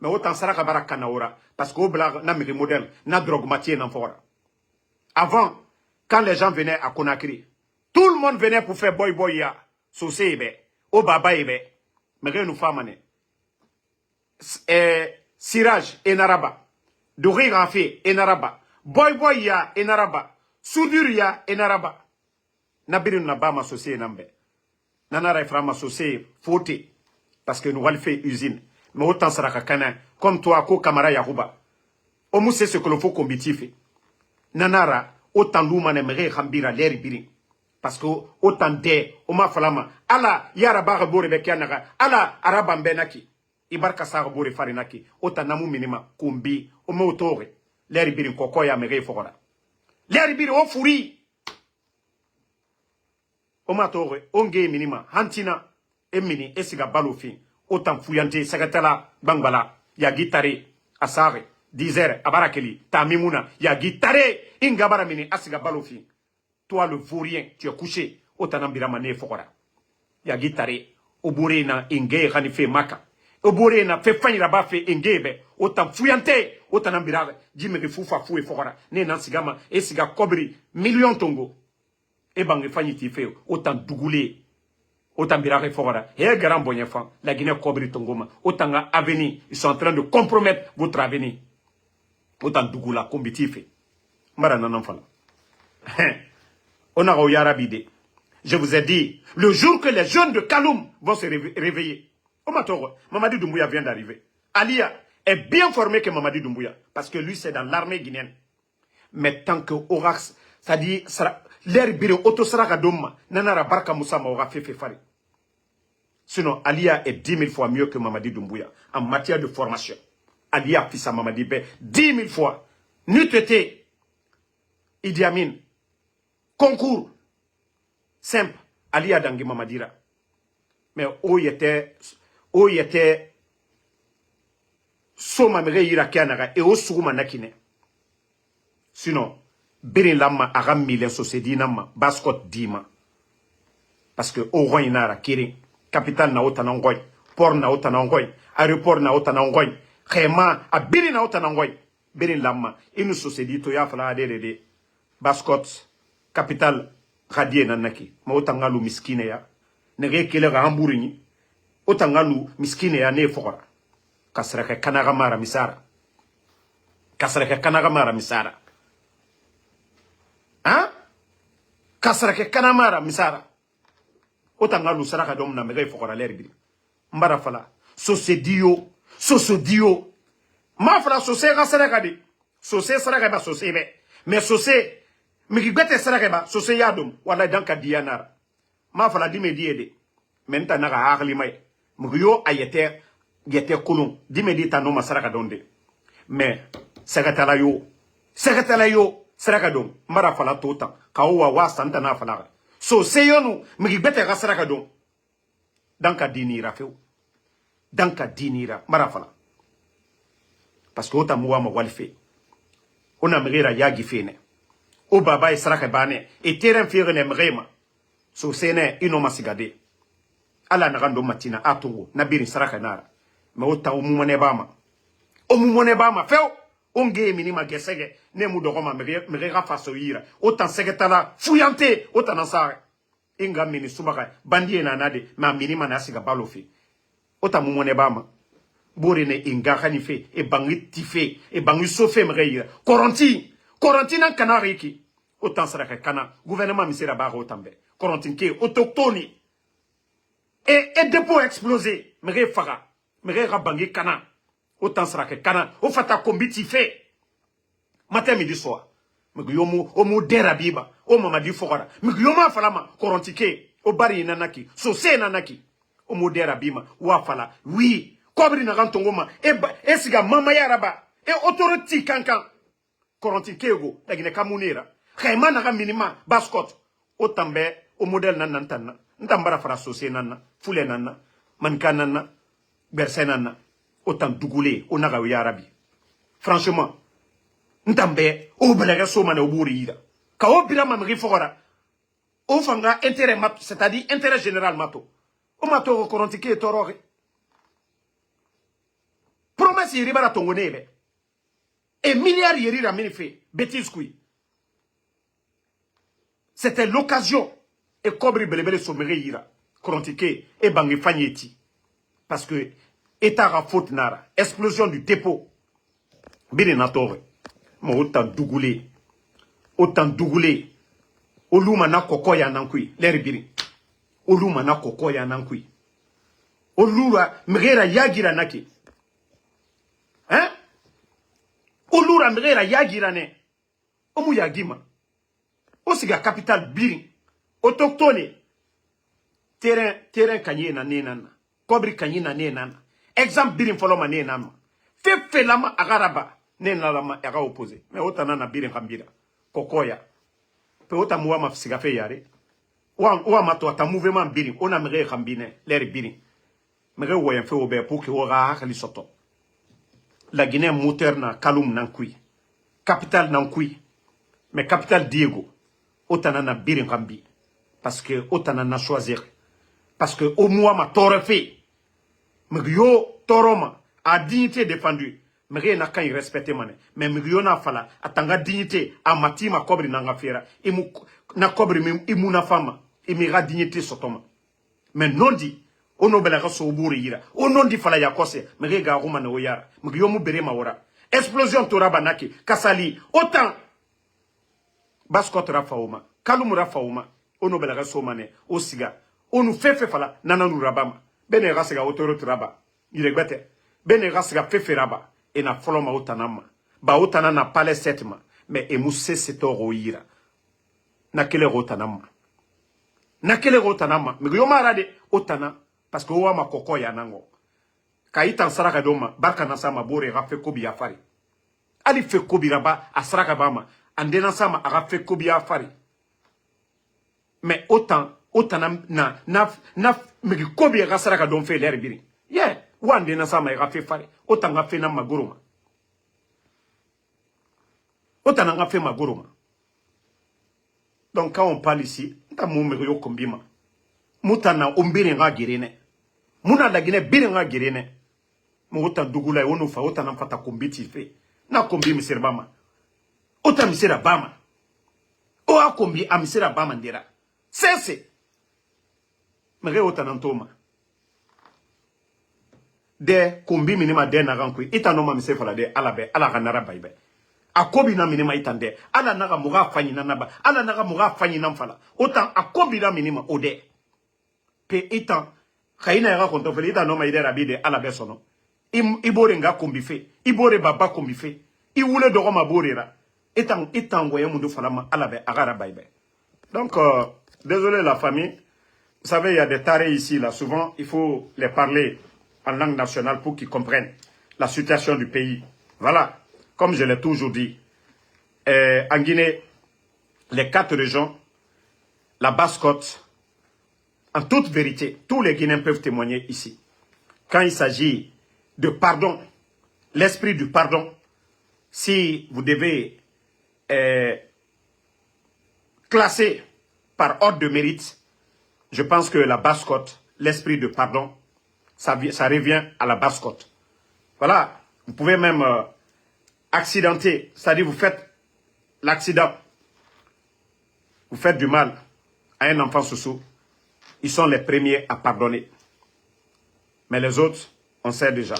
Mais autant ça kabara Kanaora. Parce qu'au Blag, n'a mis modèle, n'a drogue matière n'en fora. Avant, quand les gens venaient à Conakry, tout le monde venait pour faire boy boy ya. Saucé ebe. Au Baba ebe. Mais rien nous fait maner. Siraj enaraba. Douri Rafi enaraba. Boy boy ya enaraba. Soudure ya enaraba. Nabiru naba ma saucé nambe. Nanara efra ma saucé fauté. Parce que nous allons faire usine. Mais autant ça rakakana. Comme toi, ko kamara yahuba. Omu c'est ce que l'on faut combitif. Nanara, autant l'oumane mere hambira l'air biri. Parce que autant de, oma falama. Ala, yaraba rebore bekianaga. Ala, arabambe naki. Ibarka sa rebore farinaki. Autant namu minima, kumbi, ome otore. L'air biri kokoya mere fora. L'air biri o furi. Oma tore, onge minima, hantina, emini, esiga balofin. Autant fuyante, secrétaire Bangbala, ya guitare, asare, dizer, abarakeli, tamimuna, ya guitare, ingabara mini, asiga balofi. Toi le vaurien, tu es couché, autant ambira mané fora. Ya guitare, oburena, inge, hanife maka. Obore na fe fanyi raba fe engebe. Otan fuyante. Otan ambirage. Jimege fufa fue fokora. Ne nan sigama. E siga kobri. Million tongo. E bange fanyi ti fe. Otan dugule. Otan birage fokora. E garan bonye fan. La Guinée kobri tongoma. Otan ga avenir. Ils sont en train de compromettre votre avenir. Otan dugula kombiti fe. Mbara nanan fala. On a Royarabide. Je vous ai dit, le jour que les jeunes de Kaloum vont se réveiller. Mamadi Doumbouya vient d'arriver. Alia est bien formé que Mamadi Doumbouya. Parce que lui, c'est dans l'armée guinéenne. Mais tant que Orax, c'est-à-dire, l'air bire autosraka domma, nanara barka moussa aura fait fari. Sinon, Alia est 10 000 fois mieux que Mamadi Doumbouya en matière de formation. Alia, fils à Mamadi Bé, 10 000 fois. Nutété, Idi Amin, concours, simple, Alia Dangi Mamadira. Mais où il était, Soma Mere Irakianaga et au Souma Nakine. Sinon, Berin Lama Aram Milen Sosedi Nama, Baskot Dima. Parce que au roi Inara, Kirin, capitale na otanangoy, port na otanangoy, aéroport na otanangoy, Khema, a Berin na otanangoy, Berin Lama, et nous Sosedi Toya Fala Adede, Baskot, capitale Radie Nanaki, ma otangalu miskine ya. Nege kele ga hamburini otangalu miskine ya ne fokora kasraka kanaga mara misara hein kasraka kanamara misara otangalu saraka dom na mege fokora lerbi mbara fala sosedio ma fala sose ga saraka di sose saraka ba sose be mais sose mi gbete saraka ba sose yadum wala danka dianara ma fala dime diede menta naga akli may mugiyo ayete yete kulun dime di tano masaraka donde mais segatala yo saraka don mara fala tota kawa wa santa na fala so seyonu mugi bete ga saraka don danka dinira feu danka dinira mara fala parce que ota muwa ma walfe ona mgira yagi fene o baba e saraka bane e terrain fere ne mrema so sene ino masigade ala na gando matina atungo na biri saraka nara me ota umumone bama feo onge minima gesege ne mu dogoma me ga faso yira ota segetala fuyante ota nasare inga mini subaka bandie na nade ma minima na siga balofi ota mumone bama bore ne inga khanife e bangi tife e bangi sofe me yira koronti nan kanariki ota saraka kana gouvernement misera ba otambe Korontinke, autochtone. Et dépôt explosé. Mère Faga. Mère Rabangi Kana. Autant sera que Kana. Au fata combiti fait. Matin, midi, soir. Mugyomu, omu derabiba. O mamadi fogara. Mugyoma falama. Korontike. O bari nanaki. Sose nanaki. Omu derabima. Wafala. Oui. Kobri narantongoma. Esiga mama yaraba. Et autorité kankan. Korontike go. Dagine kamunera. Khayman naga minima. Baskot. Otambe. O modèle nan tanna ntambara fara sosé nanna fule nanna manka nanna berse nanna autant dougoulé o naga yarabi franchement ntambe o belaga so mané o bouri ida ka o bila mamri fogora o fanga intérêt mat c'est-à-dire intérêt général mato o mato korontiké torore promesse ribara tongonebe et milliards yeri ramini fait bêtise kui c'était l'occasion. Et Kobri Belebele Somere Yira, Korontike, et Bangi Fanyeti. Parce que, État à faute nara, explosion du dépôt. Birinatore, mais autant dougoulé. Oluma na kokoya nankui, l'air biri. Oluma na kokoya nankui. Olura, mrera yagira naki. Hein? Olura mrera yagira ne. Omu yagima. Osiga capital biri. Autochtone. Terrain kanye na nenana. Kobri kanye na nenana. Exemple birin foloma nenana. Fefe lama agaraba. Nenana lama aga opposé. Mais otana na birin kambira. Kokoya. Pe ota muwa mafisiga fe yare. Wa mato ata mouvement birin. Ona mre kambine. L'air birin. Mre woyen fe obe pour que ora akali soto. La Guinée moteur na Kaloum nankui. Capitale nankui. Mais capitale Diego. Otana na birin kambi. Parce que autant n'a choisir. Parce que au moins ma torre fait. Mais yo Toroma, a dignité défendue. Mais n'a qu'à y respecter mané. Mais Miriona fala, a tanga dignité, a matima kobri nanga fiera. Imu na kobri imuna fama, imira dignité sotoma. Mais non dit, ono belega soburi yira. Ono di fala yakose, mais ga roma na oyara. Miriyomu bere mawara. Explosion toraba naki, kasali, autant. Baskot rafauma, kalum rafauma, ono belega somane, osiga. Onu fefe fala, nananu rabama. Bene rasega otoro traba. Iregbete. Bene rasega fefe raba. Et na foloma otanama. Ba otana na pale setma. Mais emuse setoro ira. Na kele otanama. Na kele otanama. Mais yoma rade otana. Parce que owa ma koko ya nango. Ka itan saraka doma. Barka nasama bore rafe kobi afari. Ali fe kobi raba asraka bama. Andena sama arafe kobi afari. Mais autant na mais kobi rasaraka don fe l'herbiri. Yeah. Wande na sama ira fe fare. Autant nga fe na magoroma. Autant nga fe magoroma. Donc quand on parle ici, nta mumbe yo kombima. Mutana ombire nga girene. Muna lagine bire nga girene. Mo autant dugula ono fa autant na fata kombiti fe. Na kombi misera bama. Autant misera bama. O a kombi a misera bama ndera. Cesse. Mais autant n'antoma. De kombi minima de na rankui ita no ma mise fala de alabe ala ganara baibe akobi na minima itande ala naga muga fanyi na naba ala naga muga fanyi na mfala autant akobi na minima ode pe itan khaina ya konto fele ita no ma ide rabide ala be sono ibore nga kombi fe ibore baba kombi fe iwule dogo ma borera itan goye mundu fala ma ala be agara baibe. Donc désolé la famille, vous savez il y a des tarés ici là, souvent il faut les parler en langue nationale pour qu'ils comprennent la situation du pays. Voilà, comme je l'ai toujours dit, en Guinée, les 4 régions, la Basse-Côte, en toute vérité, tous les Guinéens peuvent témoigner ici. Quand il s'agit de pardon, l'esprit du pardon, si vous devez classer par ordre de mérite, je pense que la Basse-Côte, l'esprit de pardon, ça revient à la Basse-Côte. Voilà, vous pouvez même accidenter, c'est-à-dire vous faites l'accident, vous faites du mal à un enfant sous-sous, ils sont les premiers à pardonner. Mais les autres, on sait déjà.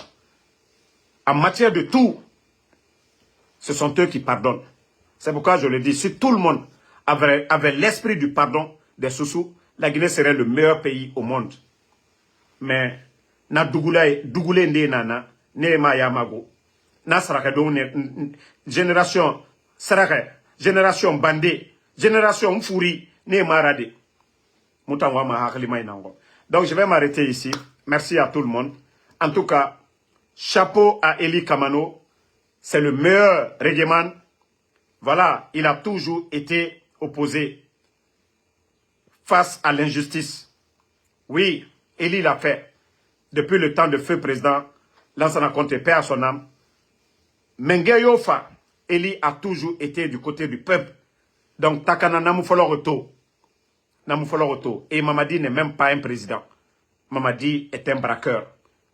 En matière de tout, ce sont eux qui pardonnent. C'est pourquoi je le dis, si tout le monde avait l'esprit du pardon des sous-sous, la Guinée serait le meilleur pays au monde. Mais na dugule nde nana ne ma yamago na saraka do ne génération saraka génération bandé génération mfouri ne marade mutangwa ma hakli may nango. Donc je vais m'arrêter ici. Merci à tout le monde. En tout cas, chapeau à Eli Kamano, c'est le meilleur reggaeman. Voilà, il a toujours été opposé face à l'injustice. Oui, Eli l'a fait. Depuis le temps de feu président, Lansana Conté, paix à son âme, Mengeyofa, Eli a toujours été du côté du peuple. Donc, Takana Namoufolo Roto. Et Mamadi n'est même pas un président. Mamadi est un braqueur.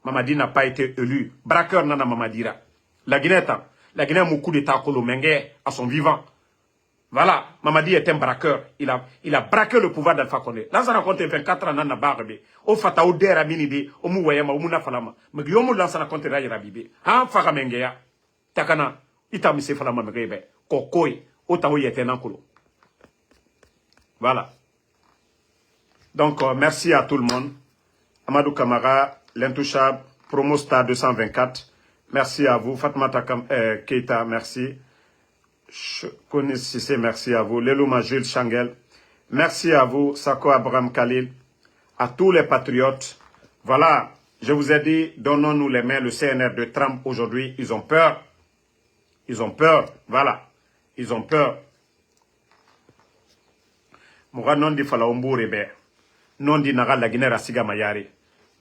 Mamadi n'a pas été élu. Braqueur nana Mamadira. La Guinée a beaucoup d'état Kolo Mengue à son vivant. Voilà, Mamadi est un braqueur. Il a braqué le pouvoir d'Alpha Condé. Là, ça raconte 24 ans dans barbe. Au fata ou der aminide, au mouwayama, au mounafalama. Mais yomu là, ça raconte rabibe. Han faramengea. Takana, itamise falama mgrebe. Kokoi, otawo yetenankolo. Voilà. Donc, merci à tout le monde. Amadou Kamara, l'intouchable, Promostar 224. Merci à vous. Fatmata Keita, merci. Kounis Sissé, merci à vous. Lelou Majul Changel, merci à vous. Sako Abraham Khalil, à tous les patriotes. Voilà, je vous ai dit, donnons-nous les mains. Le CNR de Trump aujourd'hui, ils ont peur. Ils ont peur, voilà. Ils ont peur. Moura non di fala ombo rebe. Non di naga la Guinée Rassiga Mayari.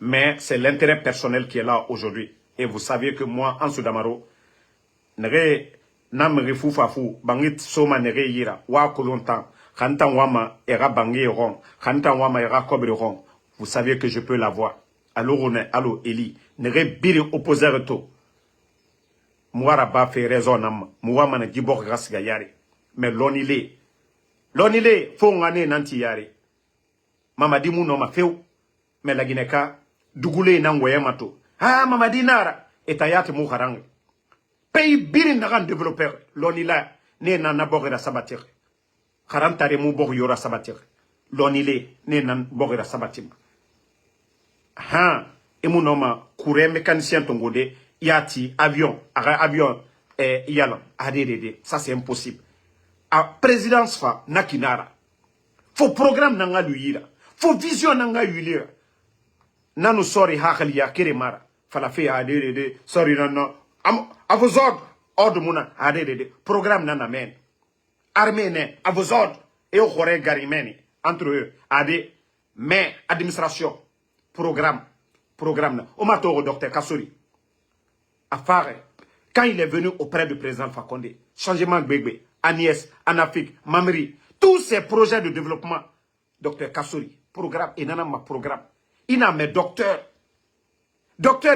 Mais c'est l'intérêt personnel qui est là aujourd'hui. Et vous savez que moi, en Soudamaro, Namre fufafu bangit soma nere yira wa kolontan khantan wama era bangé ron khantan wama era kobre ron. Vous savez que je peux l'avoir. Allo René, allo Eli, nege biri opposeur to muara ba fait raison nam muwa mana jibok gasga yari mais lonile fo ngane nanti yari mamadi mu no ma few mais la gineka dugule na ngoye mato mamadi nara etayati mu harang pays biri nagan développeur lonila ne na bogera sabatir harantare mu bog yora sabatir lonile ne nan bogera sabatim emunoma courant mécanicien tongode yati avion yalan adede ça c'est impossible a présidence fa nakinara fo programme nanga luyira fo vision nanga yulira nanu sorry hakali ya kere mara fala fe adede sorry non à vos ordres muna adede programme nana men armée ne à vos ordres et au khore garimeni entre eux mais administration programme au matin au docteur Kassori Afare quand il est venu auprès du président Fakonde changement Gbegbe Agnès Anafik Mamri tous ces projets de développement docteur Kassori programme et nana ma programme il n'a mes docteur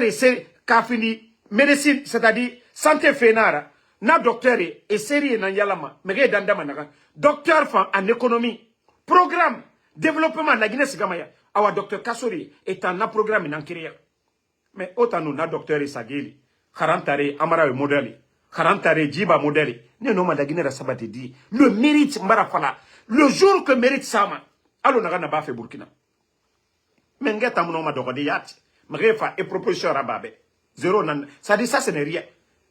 et c'est kafini médecine c'est-à-dire santé fénara na docteur et série na yalama mege dandama naga docteur en économie programme développement la Guinée Sigamaya awa docteur Kassori est un programme en Kiria. Mais autant nous, na docteur Isagili, Harantare, Amara modèle, Harantare, Djiba modèle, ne non, la Guinée Sabati dit, le mérite Marafala, le jour que mérite Sama, alors n'a pas fait Burkina. Mais ngeta mon nom de yat, Mrefa et proposition rababe, zéro nan, ça dit ça, ce n'est rien.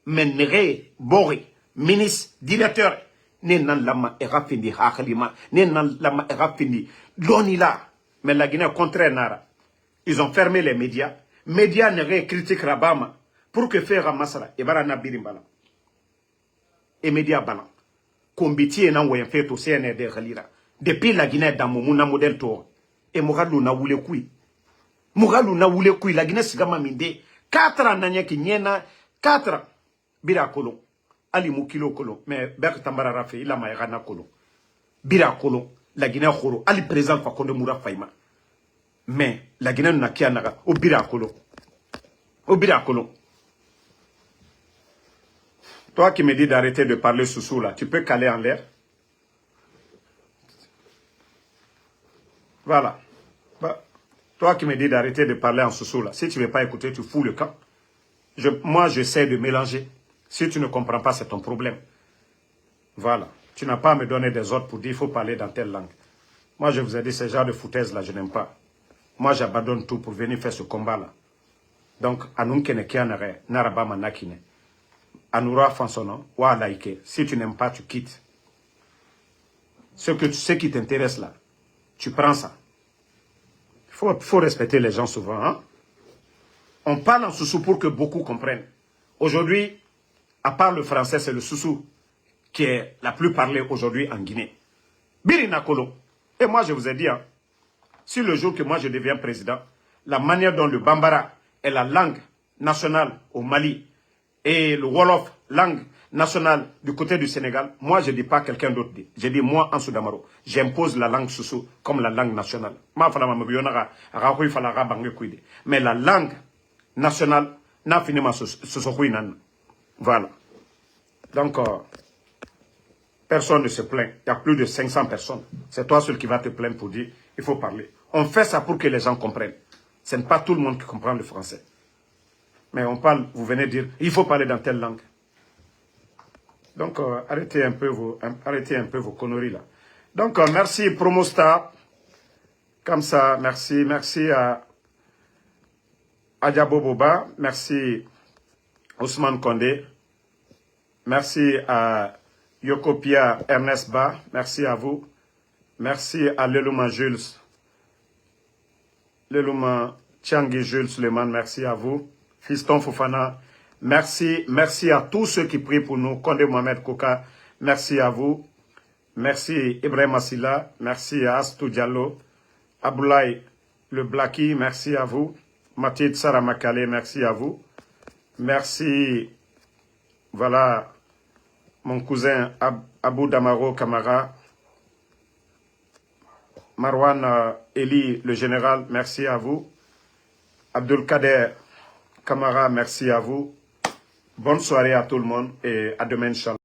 Mais Nere, Bori, ministre, directeur, ne nan lama erafini, Hakhalima, ne nan lama erafini, l'onila. Mais la Guinée, au contraire, Nara. Ils ont fermé les médias. Médias ne critiquent Rabama. Pour que faire Masala. Et Barana Birimbala. Et médias balan. Combiti et n'envoyé fait au CNRD Khalira. Depuis la Guinée, dans mon modèle tour. Et Mouralou na voulu kui. Mouralou na voulu kui. La Guinée, c'est comme minde. 4 ans, n'a qui niena. 4 ans. Bira Kolo. Ali Moukilo Kolo. Mais Berk Tambara Rafe, il a maïrana Kolo. Bira Kolo. La Guinée Khoro, Ali présent Fakonde Moura Faima. Mais la Guinée n'a qu'à naga, au Birakolo. Au Birakolo. Toi qui me dis d'arrêter de parler sous là, tu peux caler en l'air. Voilà. Bah, toi qui me dis d'arrêter de parler en sous là, si tu ne veux pas écouter, tu fous le camp. Moi, j'essaie de mélanger. Si tu ne comprends pas, c'est ton problème. Voilà. Tu n'as pas à me donner des ordres pour dire qu'il faut parler dans telle langue. Moi, je vous ai dit, ce genre de foutaise-là, je n'aime pas. Moi, j'abandonne tout pour venir faire ce combat-là. Donc, Anoun Kene Kianare, Narabama Nakine, Anoura Fansono, Wa Laïke. Si tu n'aimes pas, tu quittes. Ce qui t'intéresse là, tu prends ça. Il faut respecter les gens souvent. Hein? On parle en soussou pour que beaucoup comprennent. Aujourd'hui, à part le français, c'est le soussou qui est la plus parlée aujourd'hui en Guinée. Birina Kolo. Et moi, je vous ai dit, hein, si le jour que moi je deviens président, la manière dont le Bambara est la langue nationale au Mali et le Wolof, langue nationale du côté du Sénégal, moi je ne dis pas quelqu'un d'autre dit. Je dis moi, en Soudamaro, j'impose la langue Soussou comme la langue nationale. Mais la langue nationale n'a finiment voilà. Donc, personne ne se plaint. Il y a plus de 500 personnes. C'est toi seul qui va te plaindre pour dire il faut parler. On fait ça pour que les gens comprennent. Ce n'est pas tout le monde qui comprend le français. Mais on parle, vous venez dire il faut parler dans telle langue. Donc, arrêtez un peu vos conneries là. Donc, merci Promostar. Comme ça, merci à Adjabo Boba. Merci Ousmane Kondé. Merci à Yokopia Ernest Ba, merci à vous. Merci à Lelouma Jules. Lelouma Tiangui Jules Suleiman, merci à vous. Fiston Fofana, merci à tous ceux qui prient pour nous. Kondé Mohamed Koka, merci à vous. Merci Ibrahim Assila, merci à Astou Diallo. Aboulaye Le Blaki, merci à vous. Mathilde Saramakale, merci à vous. Merci, voilà, mon cousin Abou Damaro Kamara, Marwan Eli, le général, merci à vous. Abdul Kader Camara, merci à vous. Bonne soirée à tout le monde et à demain, Inch'Allah.